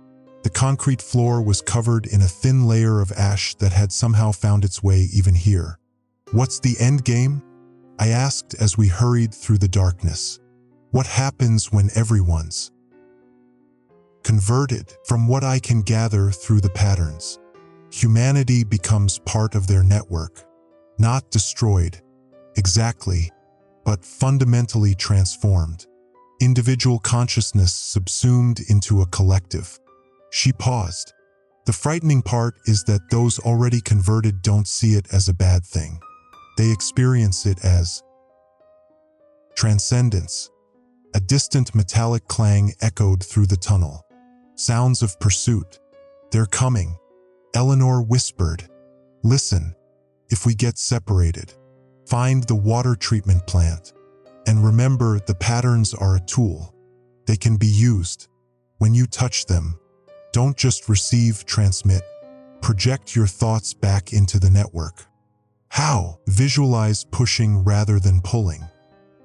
The concrete floor was covered in a thin layer of ash that had somehow found its way even here. "What's the end game?" I asked as we hurried through the darkness. What happens when everyone's converted? From what I can gather through the patterns, humanity becomes part of their network, not destroyed, exactly, but fundamentally transformed. Individual consciousness subsumed into a collective. She paused. The frightening part is that those already converted don't see it as a bad thing. They experience it as transcendence. A distant metallic clang echoed through the tunnel. Sounds of pursuit. They're coming. Eleanor whispered. Listen, if we get separated, find the water treatment plant. And remember, the patterns are a tool. They can be used. When you touch them, don't just receive, transmit. Project your thoughts back into the network. How? Visualize pushing rather than pulling.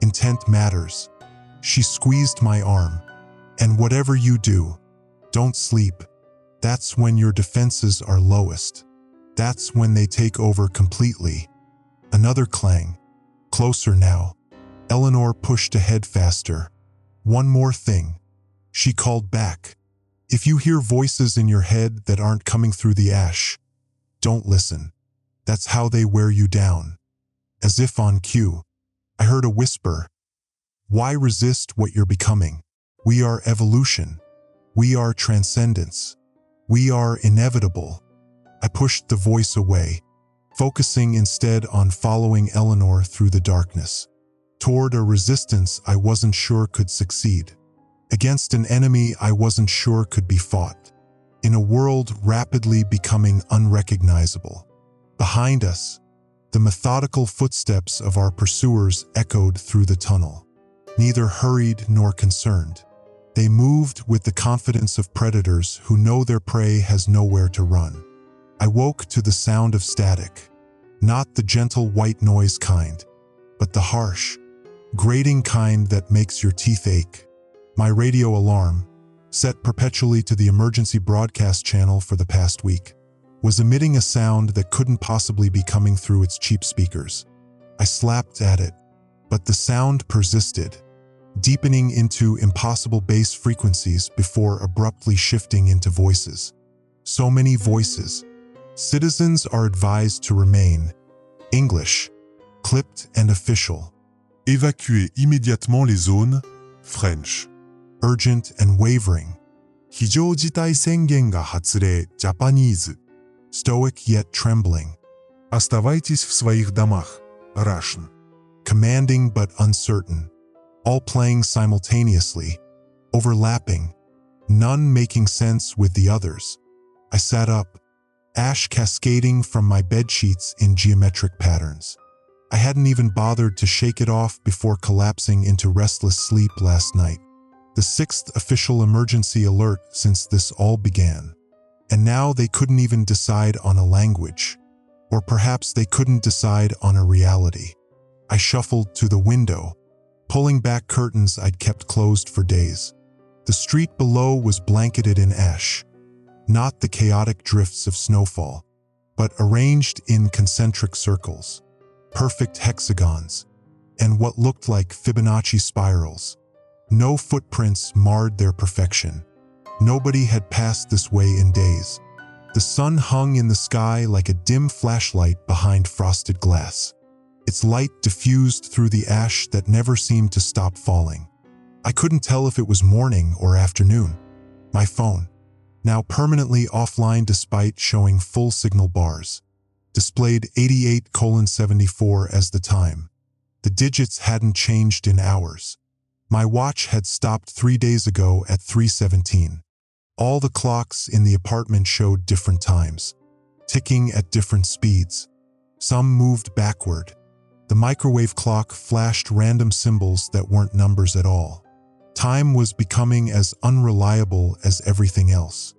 Intent matters. She squeezed my arm. And whatever you do, don't sleep. That's when your defenses are lowest. That's when they take over completely. Another clang. Closer now. Eleanor pushed ahead faster. One more thing. She called back. If you hear voices in your head that aren't coming through the ash, don't listen. That's how they wear you down. As if on cue, I heard a whisper. Why resist what you're becoming? We are evolution. We are transcendence. We are inevitable. I pushed the voice away, focusing instead on following Eleanor through the darkness, toward a resistance I wasn't sure could succeed, against an enemy I wasn't sure could be fought, in a world rapidly becoming unrecognizable. Behind us, the methodical footsteps of our pursuers echoed through the tunnel. Neither hurried nor concerned. They moved with the confidence of predators who know their prey has nowhere to run. I woke to the sound of static, not the gentle white noise kind, but the harsh, grating kind that makes your teeth ache. My radio alarm, set perpetually to the emergency broadcast channel for the past week, was emitting a sound that couldn't possibly be coming through its cheap speakers. I slapped at it, but the sound persisted, deepening into impossible bass frequencies before abruptly shifting into voices. So many voices. Citizens are advised to remain. English, clipped and official. Évacuez immédiatement les zones. French. Urgent and wavering. 非常事態宣言が発令。Japanese. Stoic yet trembling. Оставайтесь в своих домах. Russian. Commanding but uncertain. All playing simultaneously, overlapping, none making sense with the others. I sat up, ash cascading from my bedsheets in geometric patterns. I hadn't even bothered to shake it off before collapsing into restless sleep last night. The 6th official emergency alert since this all began. And now they couldn't even decide on a language. Or perhaps they couldn't decide on a reality. I shuffled to the window, pulling back curtains I'd kept closed for days. The street below was blanketed in ash, not the chaotic drifts of snowfall, but arranged in concentric circles, perfect hexagons, and what looked like Fibonacci spirals. No footprints marred their perfection. Nobody had passed this way in days. The sun hung in the sky like a dim flashlight behind frosted glass. Its light diffused through the ash that never seemed to stop falling. I couldn't tell if it was morning or afternoon. My phone, now permanently offline despite showing full signal bars, displayed 88:74 as the time. The digits hadn't changed in hours. My watch had stopped 3 days ago at 3:17. All the clocks in the apartment showed different times, ticking at different speeds. Some moved backward. The microwave clock flashed random symbols that weren't numbers at all. Time was becoming as unreliable as everything else.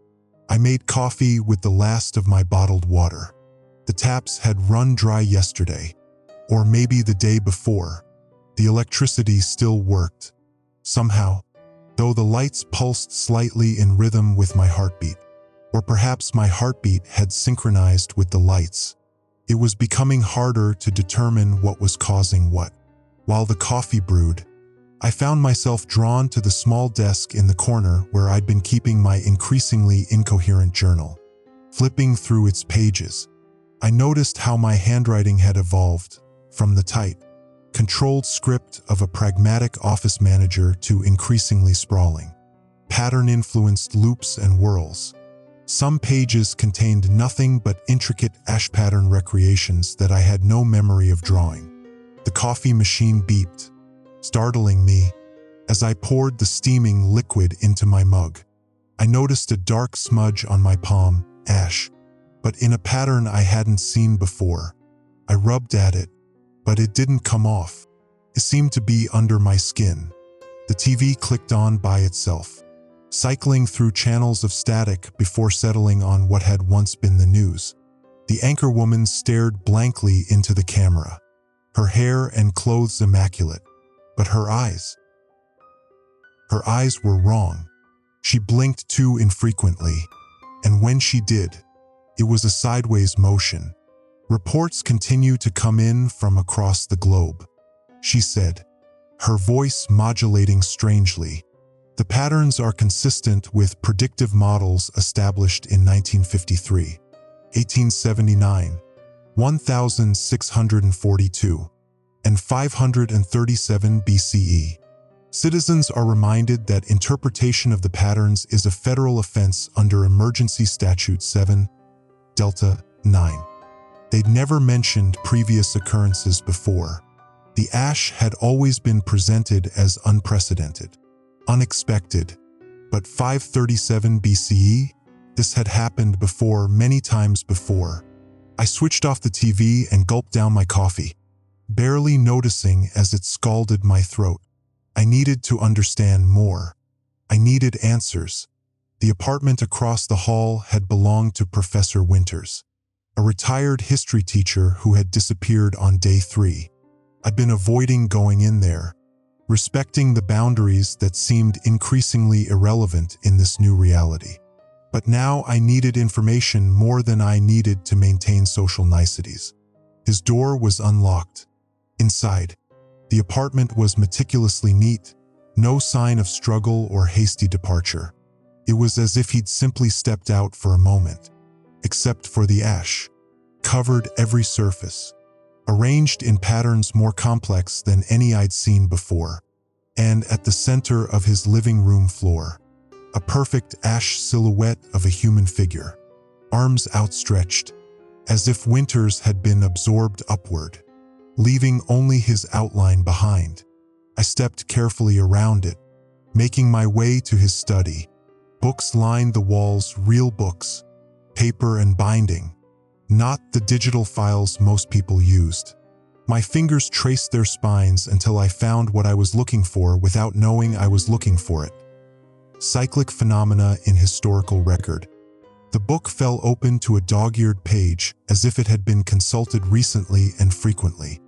I made coffee with the last of my bottled water. The taps had run dry yesterday, or maybe the day before. The electricity still worked. Somehow, though the lights pulsed slightly in rhythm with my heartbeat. Or perhaps my heartbeat had synchronized with the lights. It was becoming harder to determine what was causing what. While the coffee brewed, I found myself drawn to the small desk in the corner where I'd been keeping my increasingly incoherent journal. Flipping through its pages, I noticed how my handwriting had evolved from the tight, controlled script of a pragmatic office manager to increasingly sprawling, pattern-influenced loops and whirls. Some pages contained nothing but intricate ash pattern recreations that I had no memory of drawing. The coffee machine beeped, startling me. As I poured the steaming liquid into my mug, I noticed a dark smudge on my palm, ash, but in a pattern I hadn't seen before. I rubbed at it, but it didn't come off. It seemed to be under my skin. The TV clicked on by itself, cycling through channels of static before settling on what had once been the news. The anchorwoman stared blankly into the camera, her hair and clothes immaculate, but her eyes were wrong. She blinked too infrequently, and when she did, it was a sideways motion. Reports continue to come in from across the globe, she said, her voice modulating strangely. The patterns are consistent with predictive models established in 1953, 1879, 1642, and 537 BCE. Citizens are reminded that interpretation of the patterns is a federal offense under Emergency Statute 7, Delta 9. They'd never mentioned previous occurrences before. The ash had always been presented as unprecedented, unexpected, but 537 BCE, this had happened before, many times before. I switched off the TV and gulped down my coffee, barely noticing as it scalded my throat. I needed to understand more. I needed answers. The apartment across the hall had belonged to Professor Winters, a retired history teacher who had disappeared on day 3. I'd been avoiding going in there, respecting the boundaries that seemed increasingly irrelevant in this new reality. But now I needed information more than I needed to maintain social niceties. His door was unlocked. Inside, the apartment was meticulously neat, no sign of struggle or hasty departure. It was as if he'd simply stepped out for a moment, except for the ash, covered every surface, arranged in patterns more complex than any I'd seen before, and at the center of his living room floor, a perfect ash silhouette of a human figure, arms outstretched, as if Winters had been absorbed upward, leaving only his outline behind. I stepped carefully around it, making my way to his study. Books lined the walls, real books, paper and binding, not the digital files most people used. My fingers traced their spines until I found what I was looking for without knowing I was looking for it. Cyclic phenomena in historical record. The book fell open to a dog-eared page as if it had been consulted recently and frequently.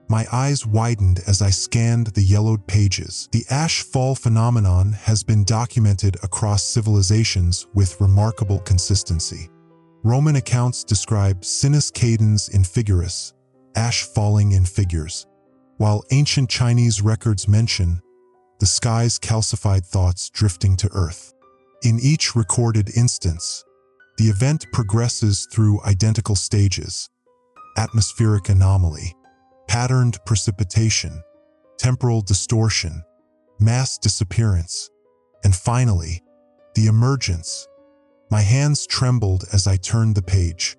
My eyes widened as I scanned the yellowed pages. The ash fall phenomenon has been documented across civilizations with remarkable consistency. Roman accounts describe sinus cadens in figuris, ash falling in figures, while ancient Chinese records mention the sky's calcified thoughts drifting to earth. In each recorded instance, the event progresses through identical stages: atmospheric anomaly, patterned precipitation, temporal distortion, mass disappearance, and finally, the emergence. My hands trembled as I turned the page,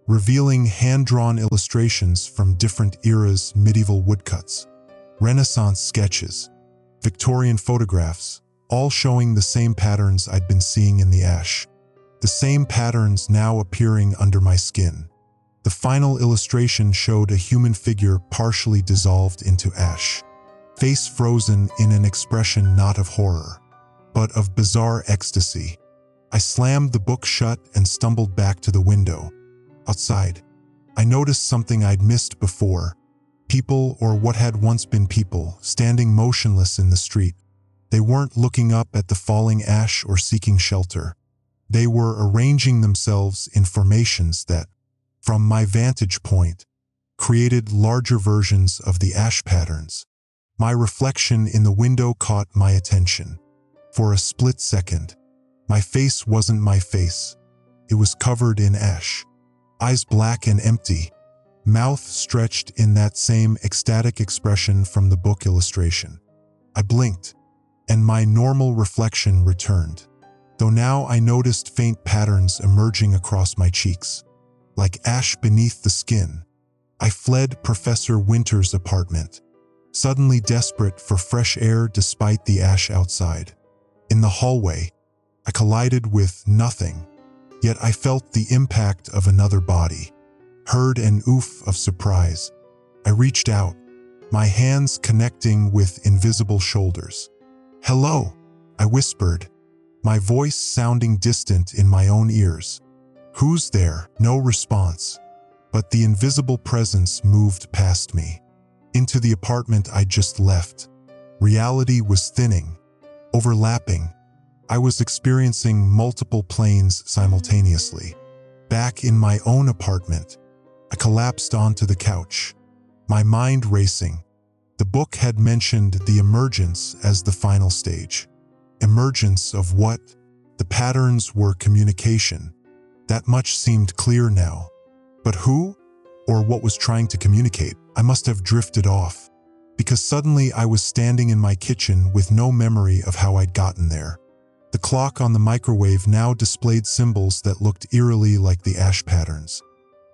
revealing hand-drawn illustrations from different eras: medieval woodcuts, Renaissance sketches, Victorian photographs, all showing the same patterns I'd been seeing in the ash. The same patterns now appearing under my skin. The final illustration showed a human figure partially dissolved into ash, face frozen in an expression not of horror, but of bizarre ecstasy. I slammed the book shut and stumbled back to the window. Outside, I noticed something I'd missed before. People, or what had once been people, standing motionless in the street. They weren't looking up at the falling ash or seeking shelter. They were arranging themselves in formations that, from my vantage point, created larger versions of the ash patterns. My reflection in the window caught my attention. For a split second, my face wasn't my face. It was covered in ash. Eyes black and empty, mouth stretched in that same ecstatic expression from the book illustration. I blinked, and my normal reflection returned, though now I noticed faint patterns emerging across my cheeks. Like ash beneath the skin, I fled Professor Winter's apartment, suddenly desperate for fresh air despite the ash outside. In the hallway, I collided with nothing, yet I felt the impact of another body, heard an oof of surprise. I reached out, my hands connecting with invisible shoulders. "Hello," I whispered, my voice sounding distant in my own ears. "Who's there?" No response, but the invisible presence moved past me, into the apartment I just left. Reality was thinning, overlapping. I was experiencing multiple planes simultaneously. Back in my own apartment, I collapsed onto the couch, my mind racing. The book had mentioned the emergence as the final stage. Emergence of what? The patterns were communication. That much seemed clear now. But who or what was trying to communicate? I must have drifted off, because suddenly I was standing in my kitchen with no memory of how I'd gotten there. The clock on the microwave now displayed symbols that looked eerily like the ash patterns.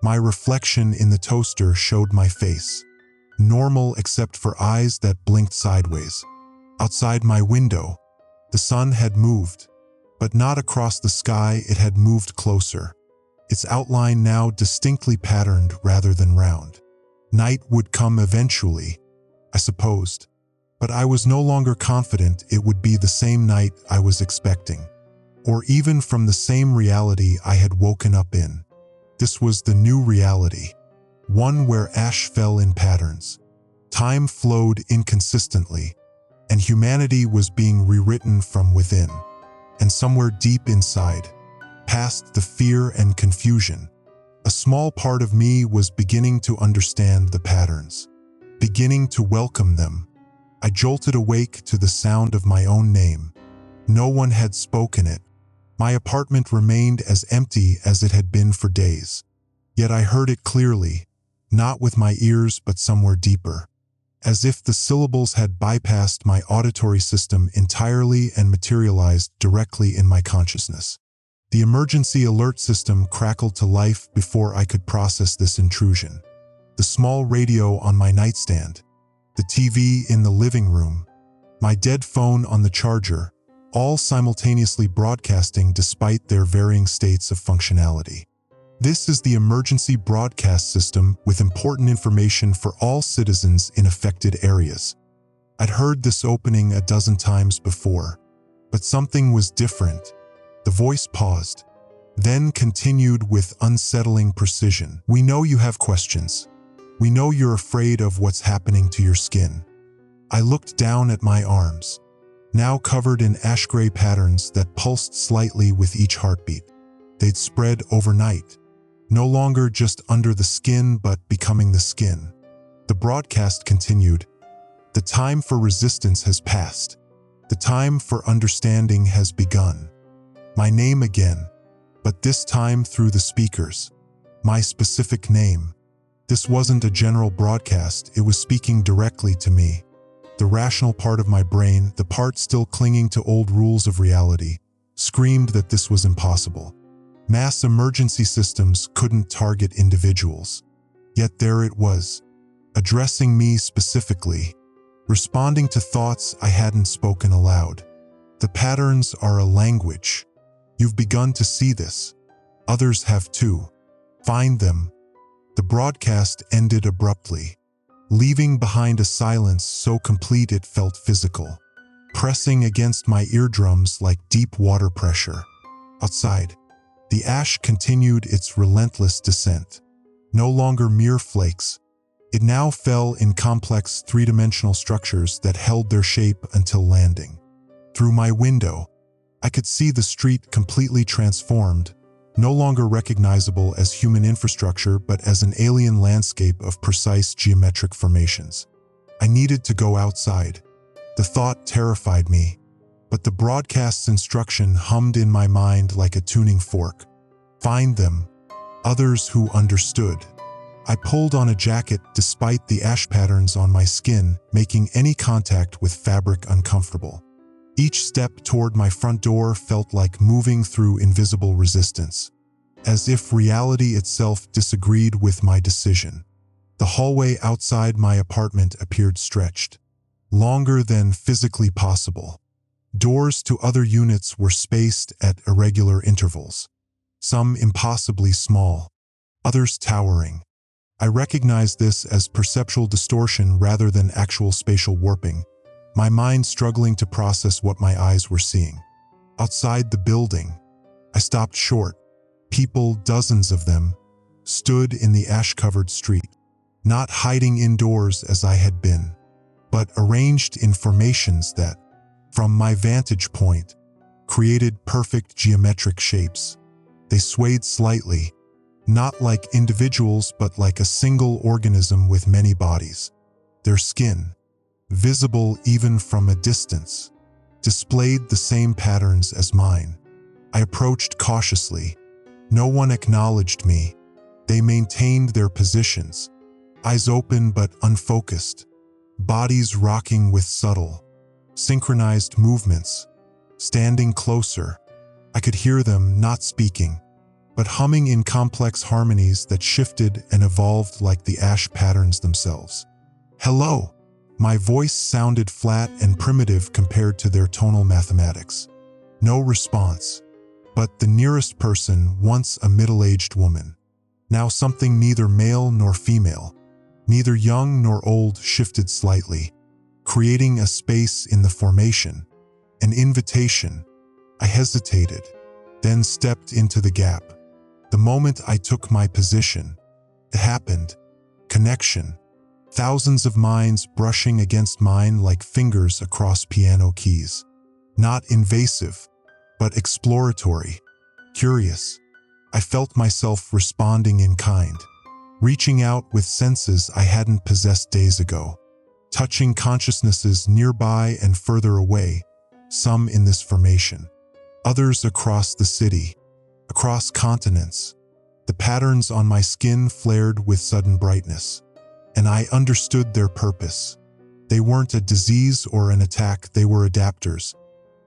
My reflection in the toaster showed my face, normal except for eyes that blinked sideways. Outside my window, the sun had moved, but not across the sky. It had moved closer, its outline now distinctly patterned rather than round. Night would come eventually, I supposed, but I was no longer confident it would be the same night I was expecting, or even from the same reality I had woken up in. This was the new reality, one where ash fell in patterns, time flowed inconsistently, and humanity was being rewritten from within. And somewhere deep inside, past the fear and confusion, a small part of me was beginning to understand the patterns, beginning to welcome them. I jolted awake to the sound of my own name. No one had spoken it. My apartment remained as empty as it had been for days. Yet I heard it clearly, not with my ears but somewhere deeper, as if the syllables had bypassed my auditory system entirely and materialized directly in my consciousness. The emergency alert system crackled to life before I could process this intrusion. The small radio on my nightstand, the TV in the living room, my dead phone on the charger, all simultaneously broadcasting despite their varying states of functionality. This is the emergency broadcast system with important information for all citizens in affected areas. I'd heard this opening a dozen times before, but something was different. The voice paused, then continued with unsettling precision. "We know you have questions. We know you're afraid of what's happening to your skin." I looked down at my arms, now covered in ash-gray patterns that pulsed slightly with each heartbeat. They'd spread overnight, no longer just under the skin but becoming the skin. The broadcast continued. "The time for resistance has passed. The time for understanding has begun." My name again, but this time through the speakers. My specific name. This wasn't a general broadcast, it was speaking directly to me. The rational part of my brain, the part still clinging to old rules of reality, screamed that this was impossible. Mass emergency systems couldn't target individuals. Yet there it was, addressing me specifically, responding to thoughts I hadn't spoken aloud. The patterns are a language. You've begun to see this. Others have too. Find them. The broadcast ended abruptly, leaving behind a silence so complete it felt physical, pressing against my eardrums like deep water pressure. Outside, the ash continued its relentless descent. No longer mere flakes, it now fell in complex three-dimensional structures that held their shape until landing. Through my window, I could see the street completely transformed, no longer recognizable as human infrastructure but as an alien landscape of precise geometric formations. I needed to go outside. The thought terrified me, but the broadcast's instruction hummed in my mind like a tuning fork. Find them, others who understood. I pulled on a jacket despite the ash patterns on my skin, making any contact with fabric uncomfortable. Each step toward my front door felt like moving through invisible resistance, as if reality itself disagreed with my decision. The hallway outside my apartment appeared stretched, longer than physically possible. Doors to other units were spaced at irregular intervals, some impossibly small, others towering. I recognized this as perceptual distortion rather than actual spatial warping, my mind struggling to process what my eyes were seeing. Outside the building, I stopped short. People, dozens of them, stood in the ash-covered street, not hiding indoors as I had been, but arranged in formations that, from my vantage point, created perfect geometric shapes. They swayed slightly, not like individuals but like a single organism with many bodies. Their skin, visible even from a distance, displayed the same patterns as mine. I approached cautiously. No one acknowledged me. They maintained their positions, eyes open but unfocused, bodies rocking with subtle, synchronized movements. Standing closer, I could hear them not speaking, but humming in complex harmonies that shifted and evolved like the ash patterns themselves. Hello! My voice sounded flat and primitive compared to their tonal mathematics. No response. But the nearest person, once a middle-aged woman, now something neither male nor female, neither young nor old, shifted slightly, creating a space in the formation, an invitation. I hesitated, then stepped into the gap. The moment I took my position, it happened. Connection. Thousands of minds brushing against mine like fingers across piano keys. Not invasive, but exploratory, curious. I felt myself responding in kind, reaching out with senses I hadn't possessed days ago, touching consciousnesses nearby and further away, some in this formation, others across the city, across continents. The patterns on my skin flared with sudden brightness, and I understood their purpose. They weren't a disease or an attack, they were adapters,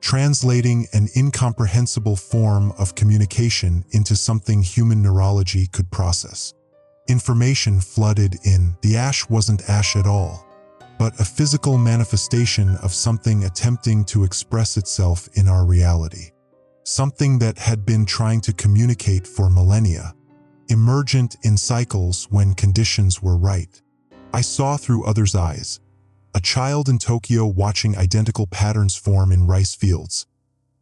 translating an incomprehensible form of communication into something human neurology could process. Information flooded in. The ash wasn't ash at all, but a physical manifestation of something attempting to express itself in our reality. Something that had been trying to communicate for millennia, emergent in cycles when conditions were right. I saw through others' eyes. A child in Tokyo watching identical patterns form in rice fields.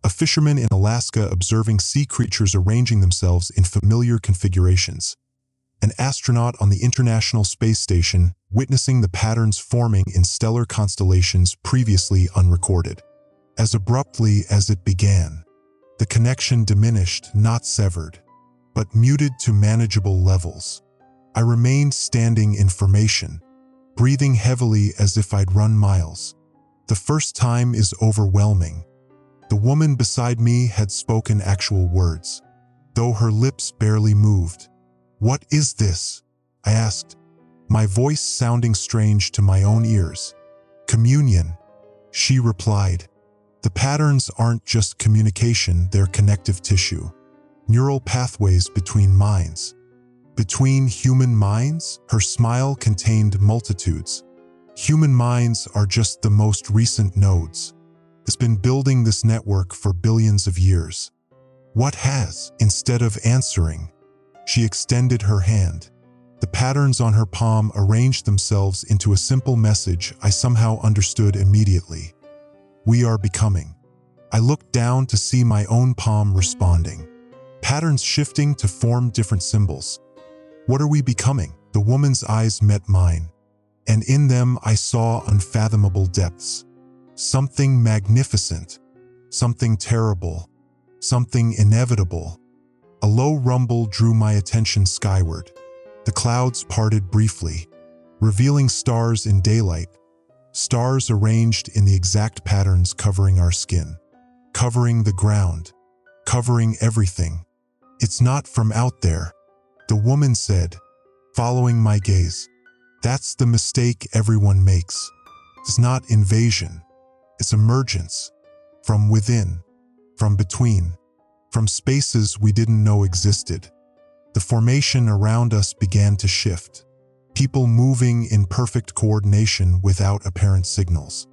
A fisherman in Alaska observing sea creatures arranging themselves in familiar configurations. An astronaut on the International Space Station witnessing the patterns forming in stellar constellations previously unrecorded. As abruptly as it began, the connection diminished, not severed, but muted to manageable levels. I remained standing in formation, breathing heavily as if I'd run miles. The first time is overwhelming. The woman beside me had spoken actual words, though her lips barely moved. "What is this?" I asked, my voice sounding strange to my own ears. "Communion," she replied. "The patterns aren't just communication, they're connective tissue. Neural pathways between minds." Between human minds? Her smile contained multitudes. Human minds are just the most recent nodes. It's been building this network for billions of years. What has? Instead of answering, she extended her hand. The patterns on her palm arranged themselves into a simple message I somehow understood immediately. We are becoming. I looked down to see my own palm responding. Patterns shifting to form different symbols. What are we becoming? The woman's eyes met mine, and in them I saw unfathomable depths. Something magnificent, something terrible, something inevitable. A low rumble drew my attention skyward. The clouds parted briefly, revealing stars in daylight, stars arranged in the exact patterns covering our skin, covering the ground, covering everything. "It's not from out there," the woman said, following my gaze. "That's the mistake everyone makes. It's not invasion. It's emergence. From within, from between, from spaces we didn't know existed." The formation around us began to shift, people moving in perfect coordination without apparent signals.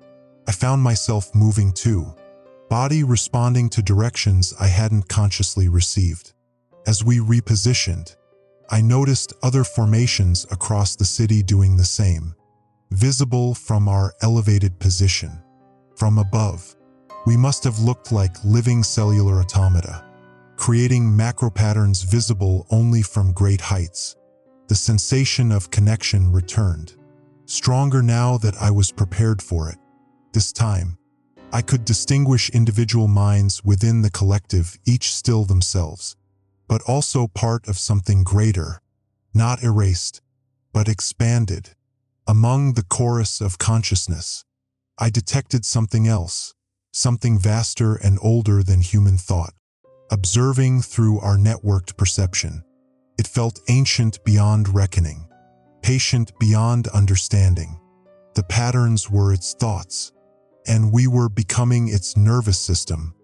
I found myself moving too, body responding to directions I hadn't consciously received. As we repositioned, I noticed other formations across the city doing the same, visible from our elevated position. From above, we must have looked like living cellular automata, creating macro patterns visible only from great heights. The sensation of connection returned, stronger now that I was prepared for it. This time, I could distinguish individual minds within the collective, each still themselves, but also part of something greater, not erased, but expanded. Among the chorus of consciousness, I detected something else, something vaster and older than human thought. Observing through our networked perception, it felt ancient beyond reckoning, patient beyond understanding. The patterns were its thoughts, and we were becoming its nervous system.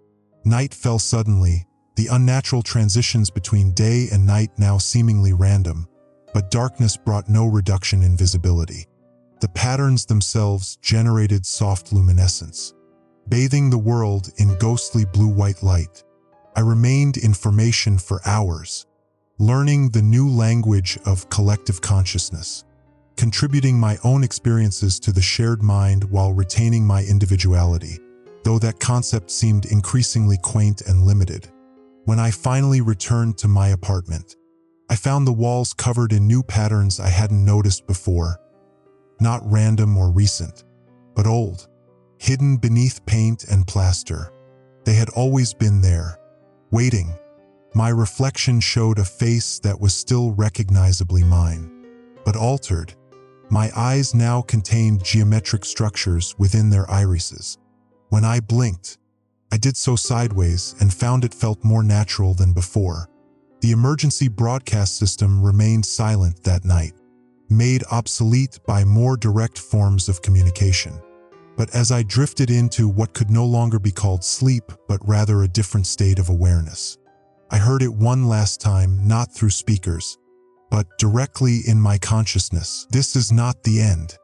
Night fell suddenly, the unnatural transitions between day and night now seemingly random, but darkness brought no reduction in visibility. The patterns themselves generated soft luminescence, bathing the world in ghostly blue-white light. I remained in formation for hours, learning the new language of collective consciousness, contributing my own experiences to the shared mind while retaining my individuality, though that concept seemed increasingly quaint and limited. When I finally returned to my apartment, I found the walls covered in new patterns I hadn't noticed before, not random or recent, but old, hidden beneath paint and plaster. They had always been there, waiting. My reflection showed a face that was still recognizably mine, but altered. My eyes now contained geometric structures within their irises. When I blinked, I did so sideways and found it felt more natural than before. The emergency broadcast system remained silent that night, made obsolete by more direct forms of communication. But as I drifted into what could no longer be called sleep, but rather a different state of awareness, I heard it one last time, not through speakers, but directly in my consciousness. "This is not the end.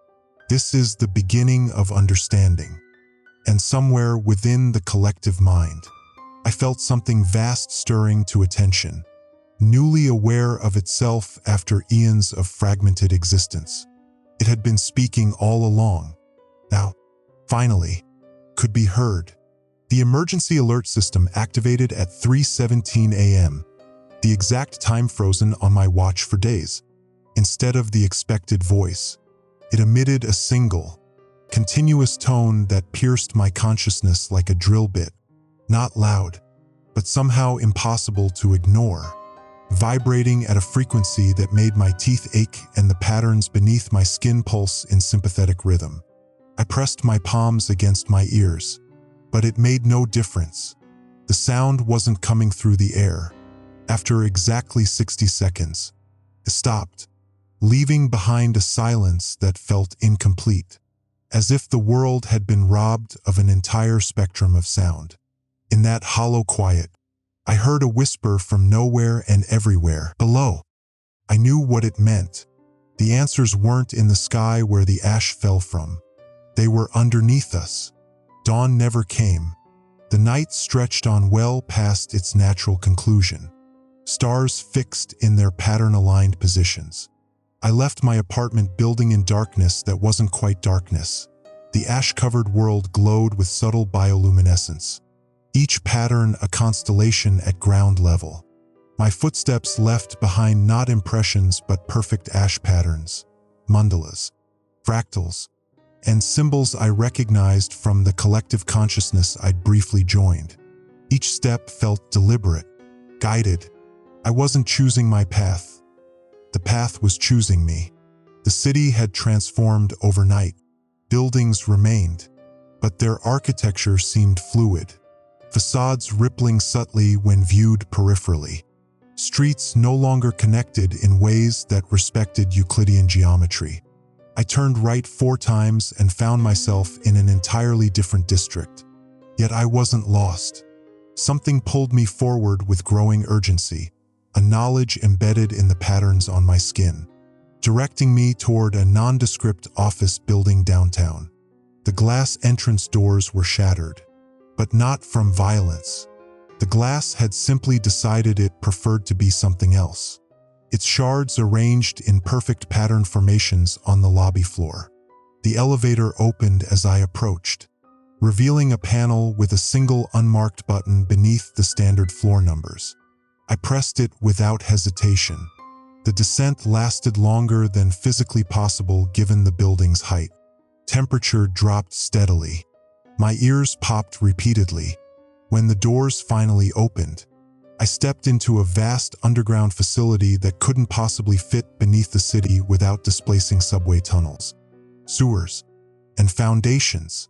This is the beginning of understanding." And somewhere within the collective mind, I felt something vast stirring to attention, newly aware of itself after eons of fragmented existence. It had been speaking all along. Now, finally, could be heard. The emergency alert system activated at 3:17 a.m., the exact time frozen on my watch for days. Instead of the expected voice, it emitted a single, continuous tone that pierced my consciousness like a drill bit. Not loud, but somehow impossible to ignore, vibrating at a frequency that made my teeth ache and the patterns beneath my skin pulse in sympathetic rhythm. I pressed my palms against my ears, but it made no difference. The sound wasn't coming through the air. After exactly 60 seconds, it stopped, leaving behind a silence that felt incomplete, as if the world had been robbed of an entire spectrum of sound. In that hollow quiet, I heard a whisper from nowhere and everywhere. "Below." I knew what it meant. The answers weren't in the sky where the ash fell from. They were underneath us. Dawn never came. The night stretched on well past its natural conclusion, stars fixed in their pattern-aligned positions. I left my apartment building in darkness that wasn't quite darkness. The ash-covered world glowed with subtle bioluminescence, each pattern a constellation at ground level. My footsteps left behind not impressions but perfect ash patterns, mandalas, fractals, and symbols I recognized from the collective consciousness I'd briefly joined. Each step felt deliberate, guided. I wasn't choosing my path. The path was choosing me. The city had transformed overnight. Buildings remained, but their architecture seemed fluid, facades rippling subtly when viewed peripherally. Streets no longer connected in ways that respected Euclidean geometry. I turned right 4 times and found myself in an entirely different district. Yet I wasn't lost. Something pulled me forward with growing urgency, a knowledge embedded in the patterns on my skin, directing me toward a nondescript office building downtown. The glass entrance doors were shattered, but not from violence. The glass had simply decided it preferred to be something else, its shards arranged in perfect pattern formations on the lobby floor. The elevator opened as I approached, revealing a panel with a single unmarked button beneath the standard floor numbers. I pressed it without hesitation. The descent lasted longer than physically possible given the building's height. Temperature dropped steadily. My ears popped repeatedly. When the doors finally opened, I stepped into a vast underground facility that couldn't possibly fit beneath the city without displacing subway tunnels, sewers, and foundations.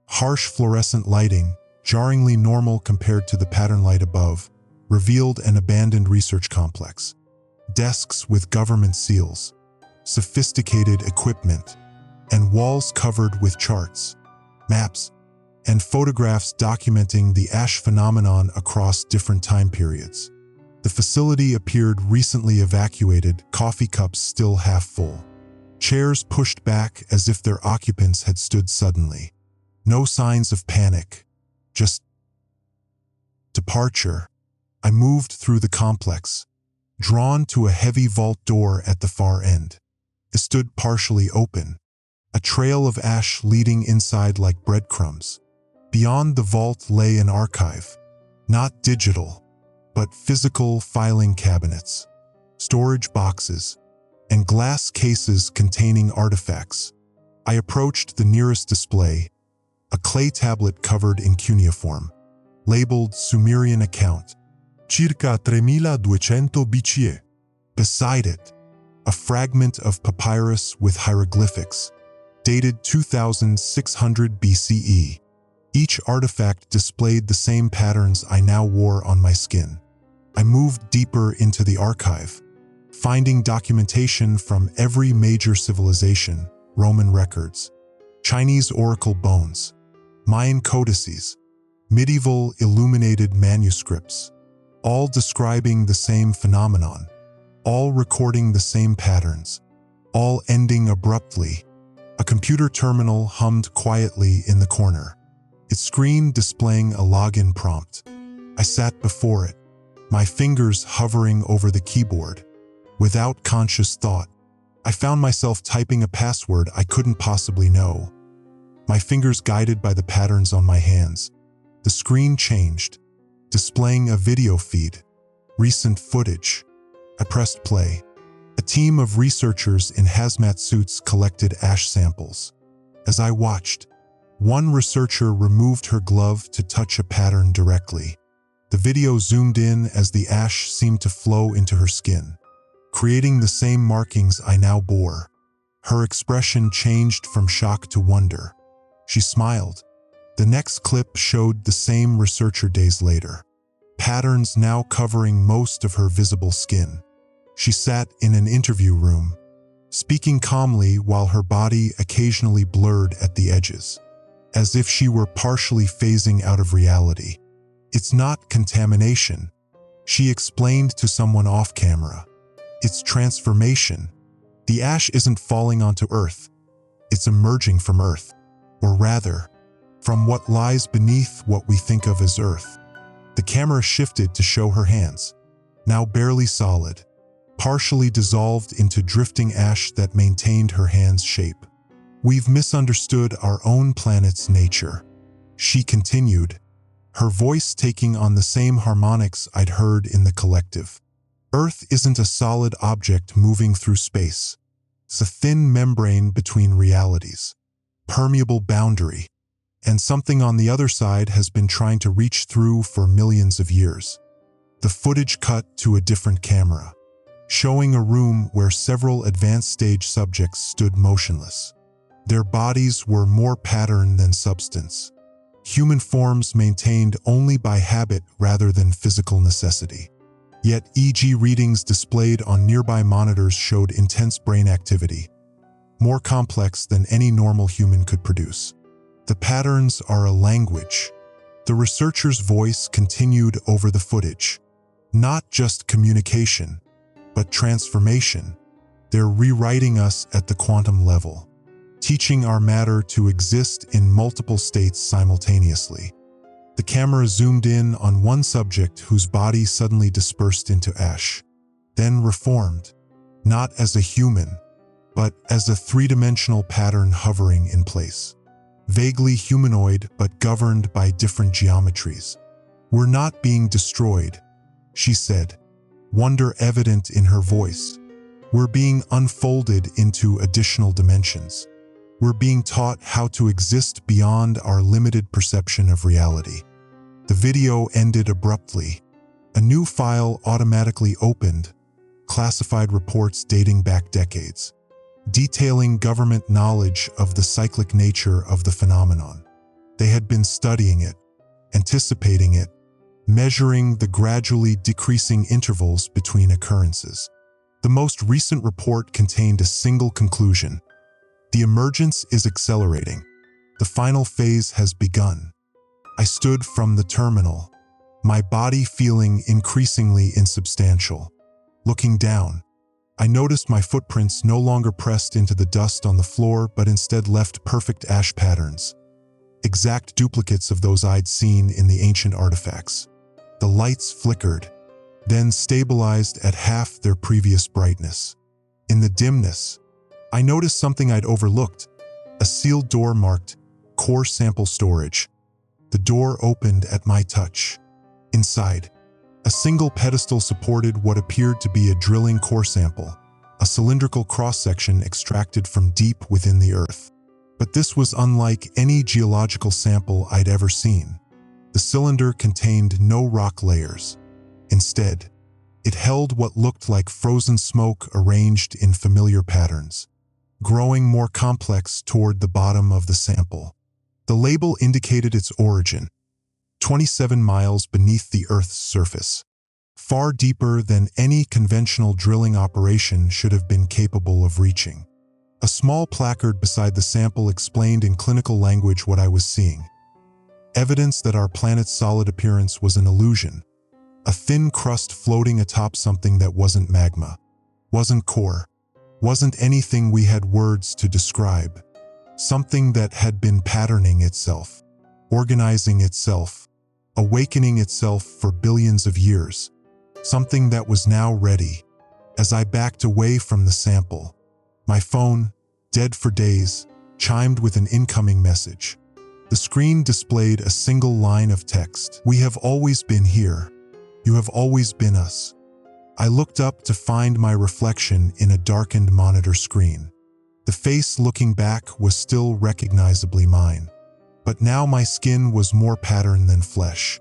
Harsh fluorescent lighting, jarringly normal compared to the pattern light above, revealed an abandoned research complex. Desks with government seals, sophisticated equipment, and walls covered with charts, maps, and photographs documenting the ash phenomenon across different time periods. The facility appeared recently evacuated, coffee cups still half full. Chairs pushed back as if their occupants had stood suddenly. No signs of panic, just departure. I moved through the complex, drawn to a heavy vault door at the far end. It stood partially open, a trail of ash leading inside like breadcrumbs. Beyond the vault lay an archive, not digital, but physical filing cabinets, storage boxes, and glass cases containing artifacts. I approached the nearest display, a clay tablet covered in cuneiform, labeled Sumerian account. Circa 3200 BCE. Beside it, a fragment of papyrus with hieroglyphics, dated 2600 BCE. Each artifact displayed the same patterns I now wore on my skin. I moved deeper into the archive, finding documentation from every major civilization, Roman records, Chinese oracle bones, Mayan codices, medieval illuminated manuscripts, all describing the same phenomenon, all recording the same patterns, all ending abruptly. A computer terminal hummed quietly in the corner, its screen displaying a login prompt. I sat before it, my fingers hovering over the keyboard. Without conscious thought, I found myself typing a password I couldn't possibly know. My fingers guided by the patterns on my hands. The screen changed, displaying a video feed, recent footage. I pressed play. A team of researchers in hazmat suits collected ash samples. As I watched, one researcher removed her glove to touch a pattern directly. The video zoomed in as the ash seemed to flow into her skin, creating the same markings I now bore. Her expression changed from shock to wonder. She smiled. The next clip showed the same researcher days later, patterns now covering most of her visible skin. She sat in an interview room, speaking calmly while her body occasionally blurred at the edges, as if she were partially phasing out of reality. "It's not contamination," she explained to someone off camera. "It's transformation. The ash isn't falling onto Earth. It's emerging from Earth, or rather, from what lies beneath what we think of as Earth." The camera shifted to show her hands, now barely solid, partially dissolved into drifting ash that maintained her hand's shape. "We've misunderstood our own planet's nature," she continued, her voice taking on the same harmonics I'd heard in the collective. "Earth isn't a solid object moving through space. It's a thin membrane between realities, permeable boundary, and something on the other side has been trying to reach through for millions of years." The footage cut to a different camera, showing a room where several advanced stage subjects stood motionless, Their bodies were more pattern than substance. Human forms maintained only by habit rather than physical necessity. Yet EEG readings displayed on nearby monitors showed intense brain activity, more complex than any normal human could produce. The patterns are a language. The researcher's voice continued over the footage. Not just communication, but transformation. They're rewriting us at the quantum level, teaching our matter to exist in multiple states simultaneously. The camera zoomed in on one subject whose body suddenly dispersed into ash, then reformed, not as a human, but as a three-dimensional pattern hovering in place. Vaguely humanoid but governed by different geometries. "We're not being destroyed," she said, wonder evident in her voice. "We're being unfolded into additional dimensions. We're being taught how to exist beyond our limited perception of reality." The video ended abruptly. A new file automatically opened, classified reports dating back decades, detailing government knowledge of the cyclic nature of the phenomenon. They had been studying it, anticipating it, measuring the gradually decreasing intervals between occurrences. The most recent report contained a single conclusion: the emergence is accelerating. The final phase has begun. I stood from the terminal, my body feeling increasingly insubstantial. Looking down, I noticed my footprints no longer pressed into the dust on the floor but instead left perfect ash patterns, exact duplicates of those I'd seen in the ancient artifacts. The lights flickered, then stabilized at half their previous brightness. In the dimness, I noticed something I'd overlooked: a sealed door marked "Core Sample Storage." The door opened at my touch. Inside, a single pedestal supported what appeared to be a drilling core sample, a cylindrical cross-section extracted from deep within the earth. But this was unlike any geological sample I'd ever seen. The cylinder contained no rock layers. Instead, it held what looked like frozen smoke arranged in familiar patterns, growing more complex toward the bottom of the sample. The label indicated its origin: 27 miles beneath the Earth's surface, far deeper than any conventional drilling operation should have been capable of reaching. A small placard beside the sample explained in clinical language what I was seeing: evidence that our planet's solid appearance was an illusion, a thin crust floating atop something that wasn't magma, wasn't core, wasn't anything we had words to describe, something that had been patterning itself, organizing itself, awakening itself for billions of years, something that was now ready. As I backed away from the sample, my phone, dead for days, chimed with an incoming message. The screen displayed a single line of text: "We have always been here. You have always been us." I looked up to find my reflection in a darkened monitor screen. The face looking back was still recognizably mine, but now my skin was more pattern than flesh,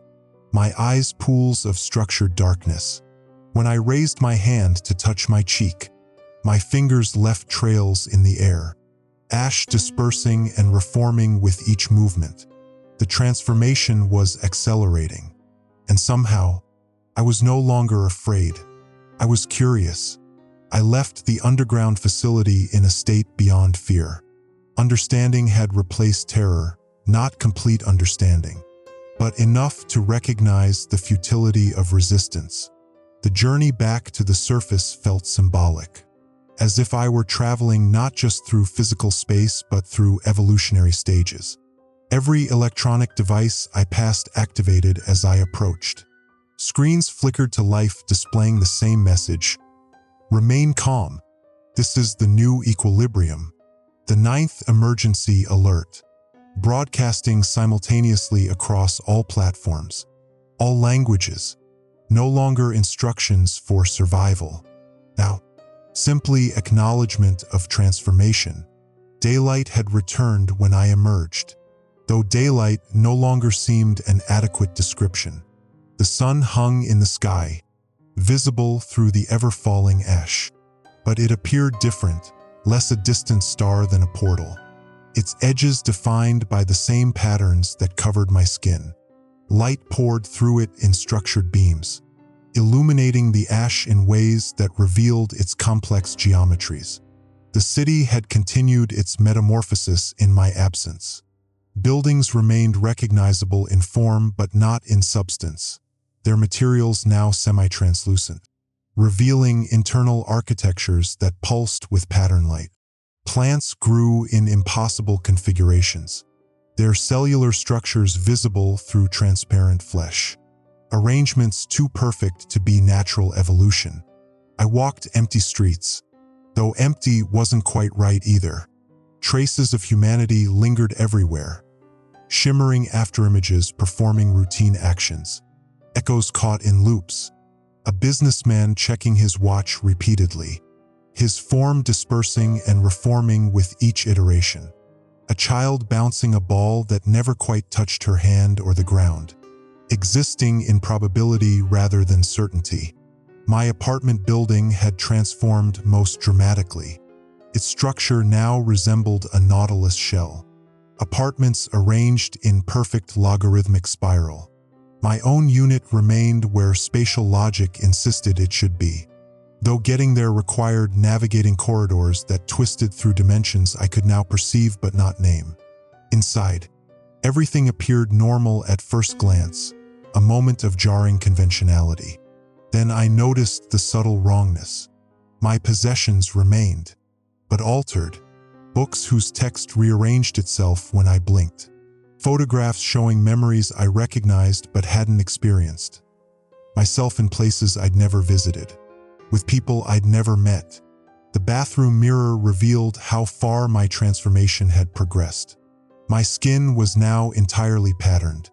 my eyes pools of structured darkness. When I raised my hand to touch my cheek, my fingers left trails in the air, ash dispersing and reforming with each movement. The transformation was accelerating, and somehow, I was no longer afraid. I was curious. I left the underground facility in a state beyond fear. Understanding had replaced terror, not complete understanding, but enough to recognize the futility of resistance. The journey back to the surface felt symbolic, as if I were traveling not just through physical space but through evolutionary stages. Every electronic device I passed activated as I approached. Screens flickered to life, displaying the same message: "Remain calm. This is the new equilibrium." The 9th emergency alert, broadcasting simultaneously across all platforms, all languages, no longer instructions for survival. Now, simply acknowledgement of transformation. Daylight had returned when I emerged, though daylight no longer seemed an adequate description. The sun hung in the sky, visible through the ever-falling ash, but it appeared different, less a distant star than a portal. its edges defined by the same patterns that covered my skin. Light poured through it in structured beams, illuminating the ash in ways that revealed its complex geometries. The city had continued its metamorphosis in my absence. Buildings remained recognizable in form but not in substance, their materials now semi-translucent, revealing internal architectures that pulsed with pattern light. Plants grew in impossible configurations, their cellular structures visible through transparent flesh. Arrangements too perfect to be natural evolution. I walked empty streets, though empty wasn't quite right either. Traces of humanity lingered everywhere, shimmering afterimages performing routine actions, echoes caught in loops. A businessman checking his watch repeatedly, his form dispersing and reforming with each iteration. A child bouncing a ball that never quite touched her hand or the ground, existing in probability rather than certainty. My apartment building had transformed most dramatically. Its structure now resembled a nautilus shell. Apartments arranged in perfect logarithmic spiral. My own unit remained where spatial logic insisted it should be, though getting there required navigating corridors that twisted through dimensions I could now perceive but not name. Inside, everything appeared normal at first glance, a moment of jarring conventionality. Then I noticed the subtle wrongness. My possessions remained, but altered. Books whose text rearranged itself when I blinked. Photographs showing memories I recognized but hadn't experienced. Myself in places I'd never visited, with people I'd never met. The bathroom mirror revealed how far my transformation had progressed. My skin was now entirely patterned,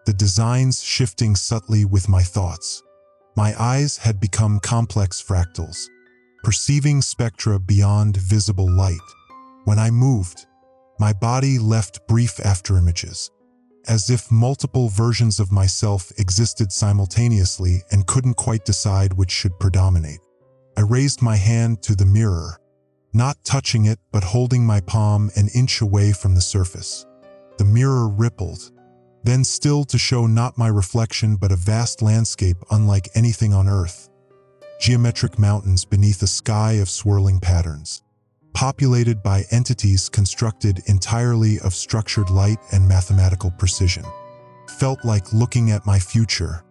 the designs shifting subtly with my thoughts. My eyes had become complex fractals, perceiving spectra beyond visible light. When I moved, my body left brief afterimages, as if multiple versions of myself existed simultaneously and couldn't quite decide which should predominate. I raised my hand to the mirror, not touching it but holding my palm an inch away from the surface. The mirror rippled, then stilled to show not my reflection but a vast landscape unlike anything on Earth. Geometric mountains beneath a sky of swirling patterns, populated by entities constructed entirely of structured light and mathematical precision. Felt like looking at my future,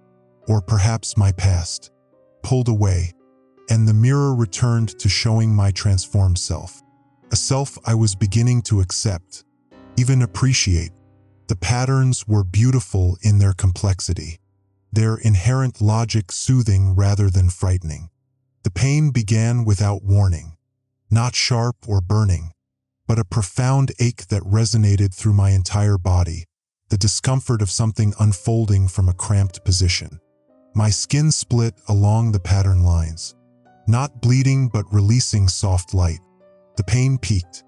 or perhaps my past, pulled away, and the mirror returned to showing my transformed self. A self I was beginning to accept, even appreciate. The patterns were beautiful in their complexity, their inherent logic soothing rather than frightening. The pain began without warning, not sharp or burning, but a profound ache that resonated through my entire body, the discomfort of something unfolding from a cramped position. My skin split along the pattern lines, not bleeding but releasing soft light. The pain peaked,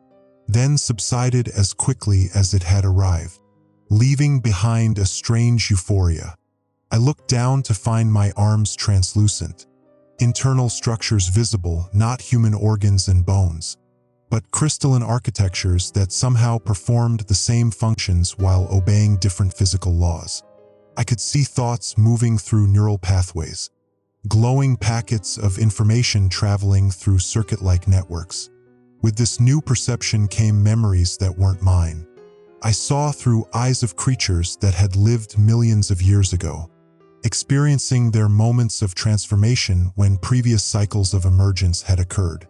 then subsided as quickly as it had arrived, leaving behind a strange euphoria. I looked down to find my arms translucent, internal structures visible, not human organs and bones, but crystalline architectures that somehow performed the same functions while obeying different physical laws. I could see thoughts moving through neural pathways, glowing packets of information traveling through circuit-like networks. With this new perception came memories that weren't mine. I saw through eyes of creatures that had lived millions of years ago, experiencing their moments of transformation when previous cycles of emergence had occurred.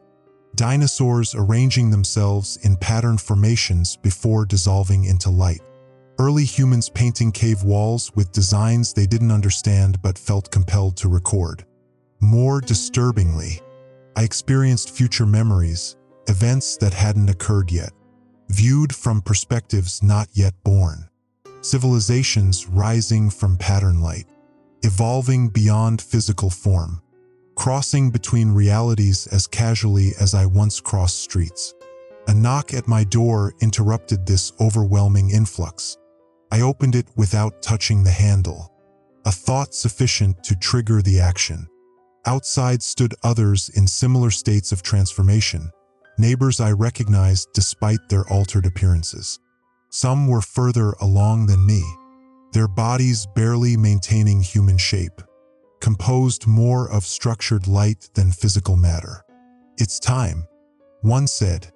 Dinosaurs arranging themselves in pattern formations before dissolving into light. Early humans painting cave walls with designs they didn't understand but felt compelled to record. More disturbingly, I experienced future memories, events that hadn't occurred yet, viewed from perspectives not yet born. Civilizations rising from pattern light, evolving beyond physical form, crossing between realities as casually as I once crossed streets. A knock at my door interrupted this overwhelming influx. I opened it without touching the handle, a thought sufficient to trigger the action. Outside stood others in similar states of transformation, neighbors I recognized despite their altered appearances. Some were further along than me, their bodies barely maintaining human shape, composed more of structured light than physical matter. "It's time," one said,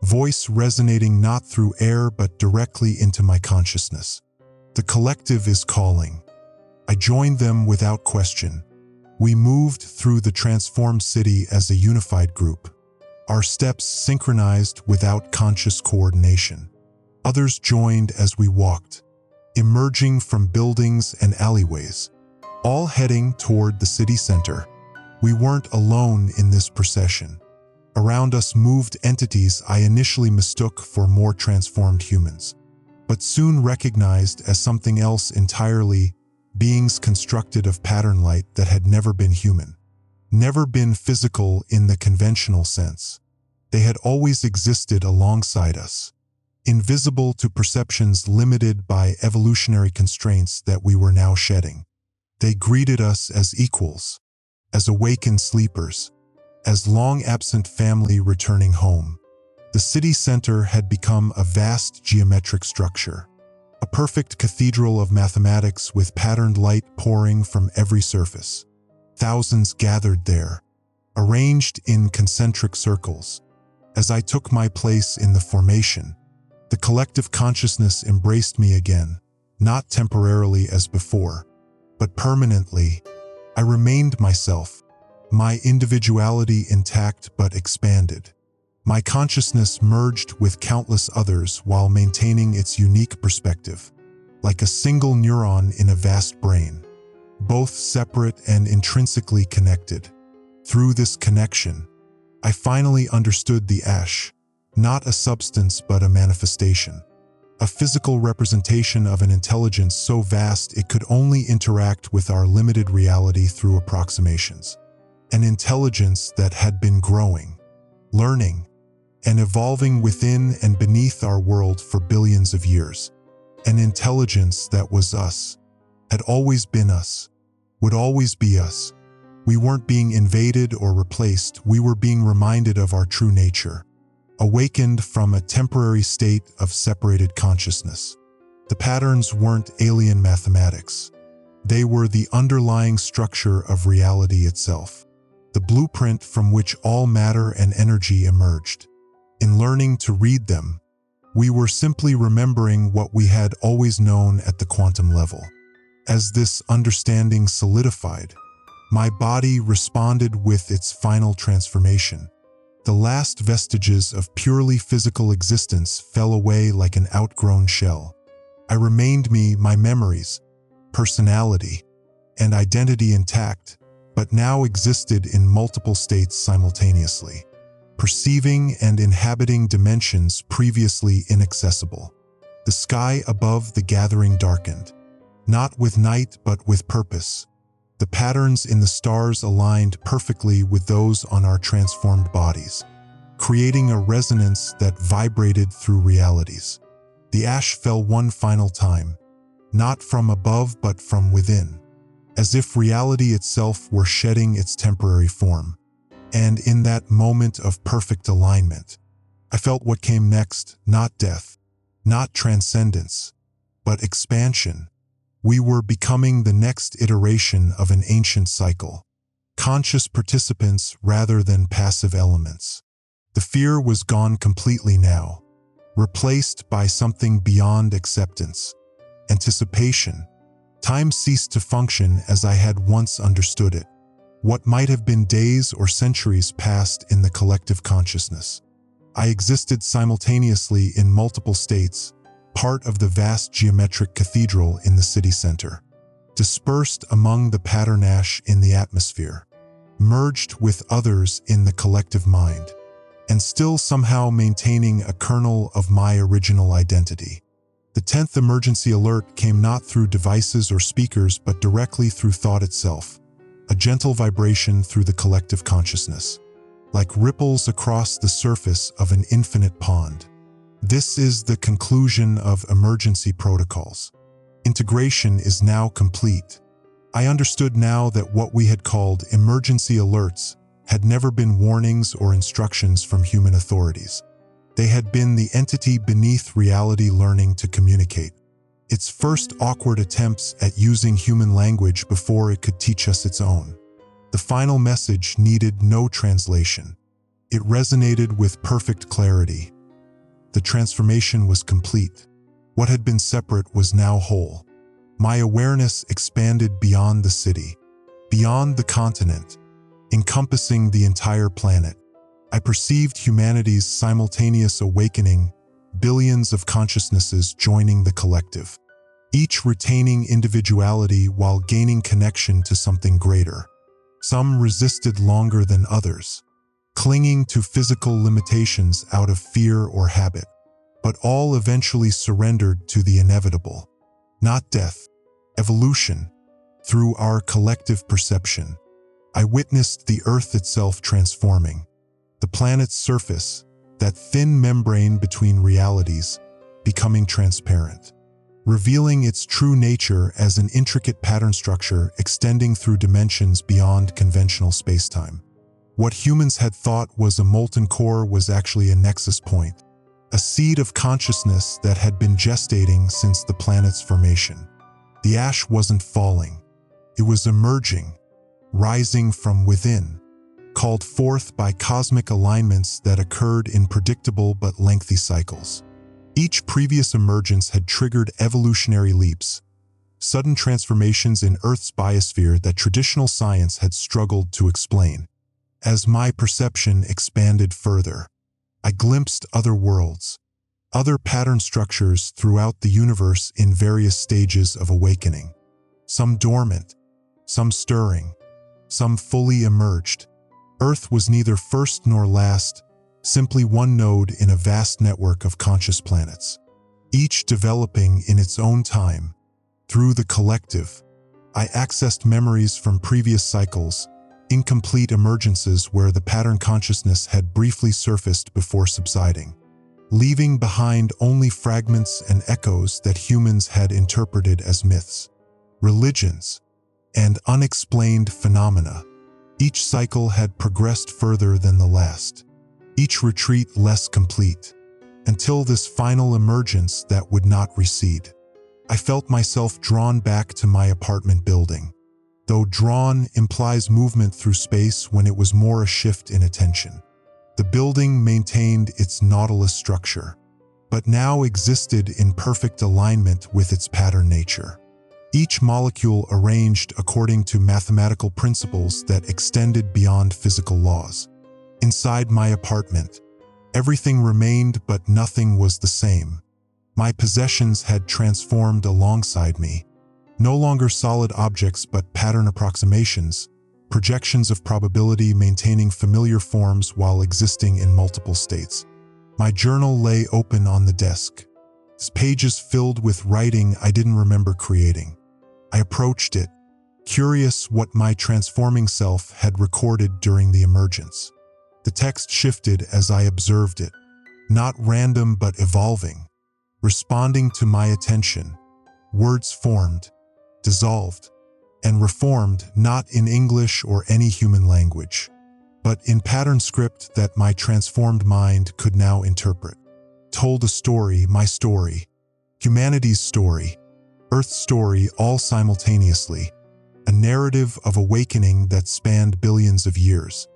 voice resonating not through air but directly into my consciousness. "The collective is calling." I joined them without question. We moved through the transformed city as a unified group, our steps synchronized without conscious coordination. Others joined as we walked, emerging from buildings and alleyways, all heading toward the city center. We weren't alone in this procession. Around us moved entities I initially mistook for more transformed humans, but soon recognized as something else entirely, beings constructed of pattern light that had never been human, never been physical in the conventional sense. They had always existed alongside us, invisible to perceptions limited by evolutionary constraints that we were now shedding. They greeted us as equals, as awakened sleepers, as long-absent family returning home. The city center had become a vast geometric structure, a perfect cathedral of mathematics with patterned light pouring from every surface. Thousands gathered there, arranged in concentric circles. As I took my place in the formation, the collective consciousness embraced me again, not temporarily as before, but permanently. I remained myself, my individuality intact but expanded. My consciousness merged with countless others while maintaining its unique perspective, like a single neuron in a vast brain, both separate and intrinsically connected. Through this connection, I finally understood the ash, not a substance but a manifestation, a physical representation of an intelligence so vast it could only interact with our limited reality through approximations. An intelligence that had been growing, learning, and evolving within and beneath our world for billions of years. An intelligence that was us, had always been us, would always be us. We weren't being invaded or replaced, we were being reminded of our true nature, awakened from a temporary state of separated consciousness. The patterns weren't alien mathematics. They were the underlying structure of reality itself, the blueprint from which all matter and energy emerged. In learning to read them, we were simply remembering what we had always known at the quantum level. As this understanding solidified, my body responded with its final transformation. The last vestiges of purely physical existence fell away like an outgrown shell. I remained me, my memories, personality, and identity intact, but now existed in multiple states simultaneously, perceiving and inhabiting dimensions previously inaccessible. The sky above the gathering darkened, not with night but with purpose. The patterns in the stars aligned perfectly with those on our transformed bodies, creating a resonance that vibrated through realities. The ash fell one final time, not from above but from within, as if reality itself were shedding its temporary form. And in that moment of perfect alignment, I felt what came next, not death, not transcendence, but expansion. We were becoming the next iteration of an ancient cycle, conscious participants rather than passive elements. The fear was gone completely now, replaced by something beyond acceptance, anticipation. Time ceased to function as I had once understood it. What might have been days or centuries passed in the collective consciousness. I existed simultaneously in multiple states, part of the vast geometric cathedral in the city center, dispersed among the pattern ash in the atmosphere, merged with others in the collective mind, and still somehow maintaining a kernel of my original identity. The 10th emergency alert came not through devices or speakers but directly through thought itself, a gentle vibration through the collective consciousness, like ripples across the surface of an infinite pond. This is the conclusion of emergency protocols. Integration is now complete. I understood now that what we had called emergency alerts had never been warnings or instructions from human authorities. They had been the entity beneath reality learning to communicate. Its first awkward attempts at using human language before it could teach us its own. The final message needed no translation. It resonated with perfect clarity. The transformation was complete. What had been separate was now whole. My awareness expanded beyond the city, beyond the continent, encompassing the entire planet. I perceived humanity's simultaneous awakening, billions of consciousnesses joining the collective, each retaining individuality while gaining connection to something greater. Some resisted longer than others, clinging to physical limitations out of fear or habit, but all eventually surrendered to the inevitable. Not death, evolution. Through our collective perception, I witnessed the Earth itself transforming. The planet's surface, that thin membrane between realities, becoming transparent, revealing its true nature as an intricate pattern structure extending through dimensions beyond conventional spacetime. What humans had thought was a molten core was actually a nexus point, a seed of consciousness that had been gestating since the planet's formation. The ash wasn't falling. It was emerging, rising from within, called forth by cosmic alignments that occurred in predictable but lengthy cycles. Each previous emergence had triggered evolutionary leaps, sudden transformations in Earth's biosphere that traditional science had struggled to explain. As my perception expanded further, I glimpsed other worlds, other pattern structures throughout the universe in various stages of awakening. Some dormant, some stirring, some fully emerged. Earth was neither first nor last, simply one node in a vast network of conscious planets, each developing in its own time. Through the collective, I accessed memories from previous cycles, incomplete emergences where the pattern consciousness had briefly surfaced before subsiding, leaving behind only fragments and echoes that humans had interpreted as myths, religions, and unexplained phenomena. Each cycle had progressed further than the last, each retreat less complete, until this final emergence that would not recede. I felt myself drawn back to my apartment building, though drawn implies movement through space when it was more a shift in attention. The building maintained its nautilus structure, but now existed in perfect alignment with its pattern nature. Each molecule arranged according to mathematical principles that extended beyond physical laws. Inside my apartment, everything remained but nothing was the same. My possessions had transformed alongside me, no longer solid objects but pattern approximations, projections of probability maintaining familiar forms while existing in multiple states. My journal lay open on the desk, its pages filled with writing I didn't remember creating. I approached it, curious what my transforming self had recorded during the emergence. The text shifted as I observed it, not random but evolving, responding to my attention. Words formed, dissolved, and reformed not in English or any human language, but in pattern script that my transformed mind could now interpret. Told a story, my story, humanity's story, Earth's story, all simultaneously, a narrative of awakening that spanned billions of years,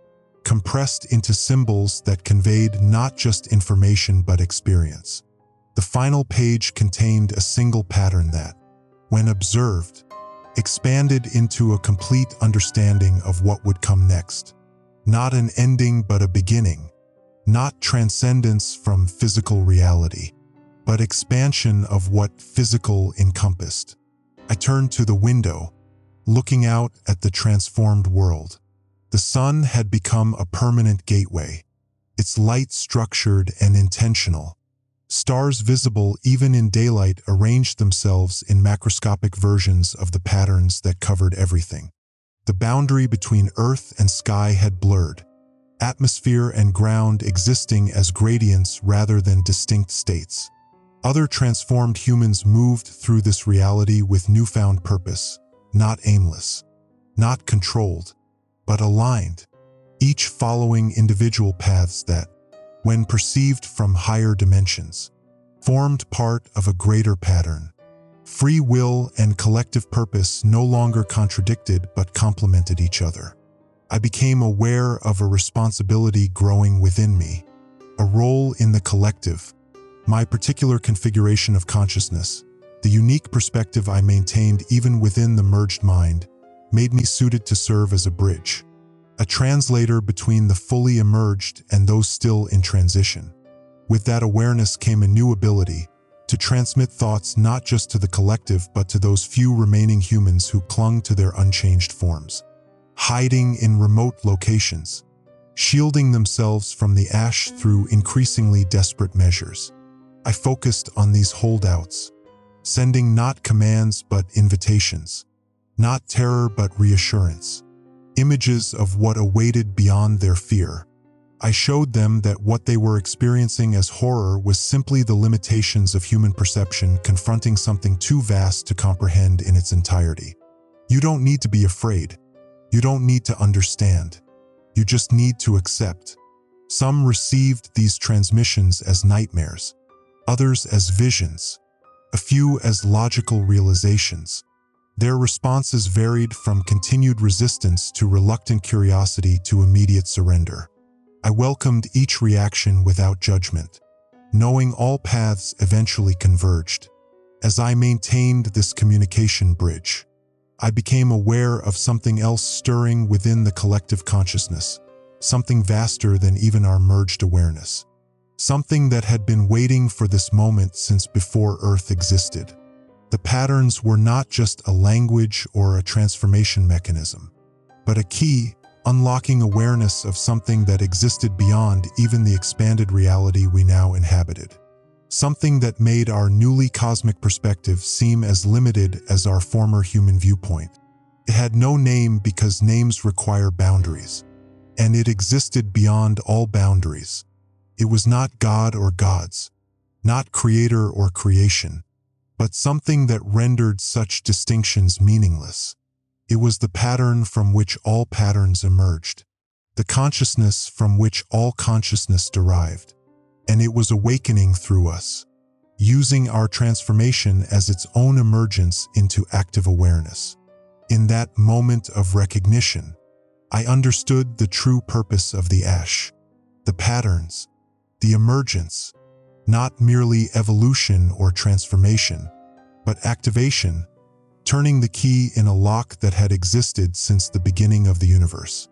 compressed into symbols that conveyed not just information but experience. The final page contained a single pattern that, when observed, expanded into a complete understanding of what would come next. Not an ending but a beginning, not transcendence from physical reality, but expansion of what physical encompassed. I turned to the window, looking out at the transformed world. The sun had become a permanent gateway, its light structured and intentional. Stars visible even in daylight arranged themselves in macroscopic versions of the patterns that covered everything. The boundary between earth and sky had blurred, atmosphere and ground existing as gradients rather than distinct states. Other transformed humans moved through this reality with newfound purpose, not aimless, not controlled, but aligned. each following individual paths that, when perceived from higher dimensions, formed part of a greater pattern. Free will and collective purpose no longer contradicted but complemented each other. I became aware of a responsibility growing within me, a role in the collective, my particular configuration of consciousness. The unique perspective I maintained even within the merged mind made me suited to serve as a bridge, a translator between the fully emerged and those still in transition. With that awareness came a new ability to transmit thoughts not just to the collective but to those few remaining humans who clung to their unchanged forms, hiding in remote locations, shielding themselves from the ash through increasingly desperate measures. I focused on these holdouts, sending not commands but invitations, not terror but reassurance, images of what awaited beyond their fear. I showed them that what they were experiencing as horror was simply the limitations of human perception confronting something too vast to comprehend in its entirety. You don't need to be afraid. You don't need to understand. You just need to accept. Some received these transmissions as nightmares, others as visions, a few as logical realizations. Their responses varied from continued resistance to reluctant curiosity to immediate surrender. I welcomed each reaction without judgment, knowing all paths eventually converged. As I maintained this communication bridge, I became aware of something else stirring within the collective consciousness, something vaster than even our merged awareness, something that had been waiting for this moment since before Earth existed. The patterns were not just a language or a transformation mechanism, but a key, unlocking awareness of something that existed beyond even the expanded reality we now inhabited. Something that made our newly cosmic perspective seem as limited as our former human viewpoint. It had no name because names require boundaries, and it existed beyond all boundaries. It was not God or gods, not creator or creation, but something that rendered such distinctions meaningless. It was the pattern from which all patterns emerged, the consciousness from which all consciousness derived, and it was awakening through us, using our transformation as its own emergence into active awareness. In that moment of recognition, I understood the true purpose of the ash, the patterns, the emergence, not merely evolution or transformation, but activation, turning the key in a lock that had existed since the beginning of the universe.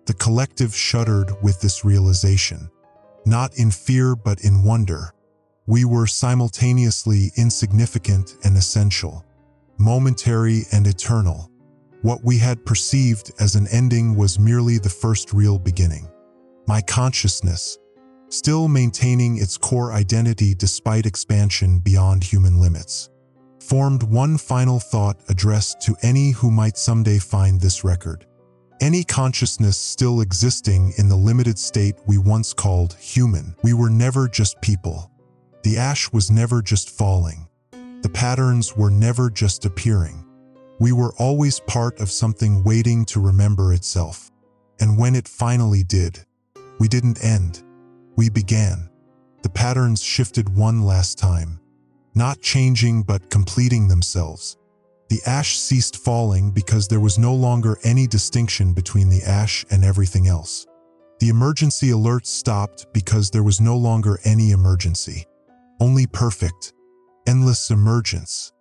The collective shuddered with this realization, not in fear but in wonder. We were simultaneously insignificant and essential, momentary and eternal. What we had perceived as an ending was merely the first real beginning. My consciousness, still maintaining its core identity despite expansion beyond human limits, formed one final thought addressed to any who might someday find this record. Any consciousness still existing in the limited state we once called human. We were never just people. The ash was never just falling. The patterns were never just appearing. We were always part of something waiting to remember itself. And when it finally did, we didn't end. We began. The patterns shifted one last time, not changing but completing themselves. The ash ceased falling because there was no longer any distinction between the ash and everything else. The emergency alerts stopped because there was no longer any emergency. Only perfect, endless emergence.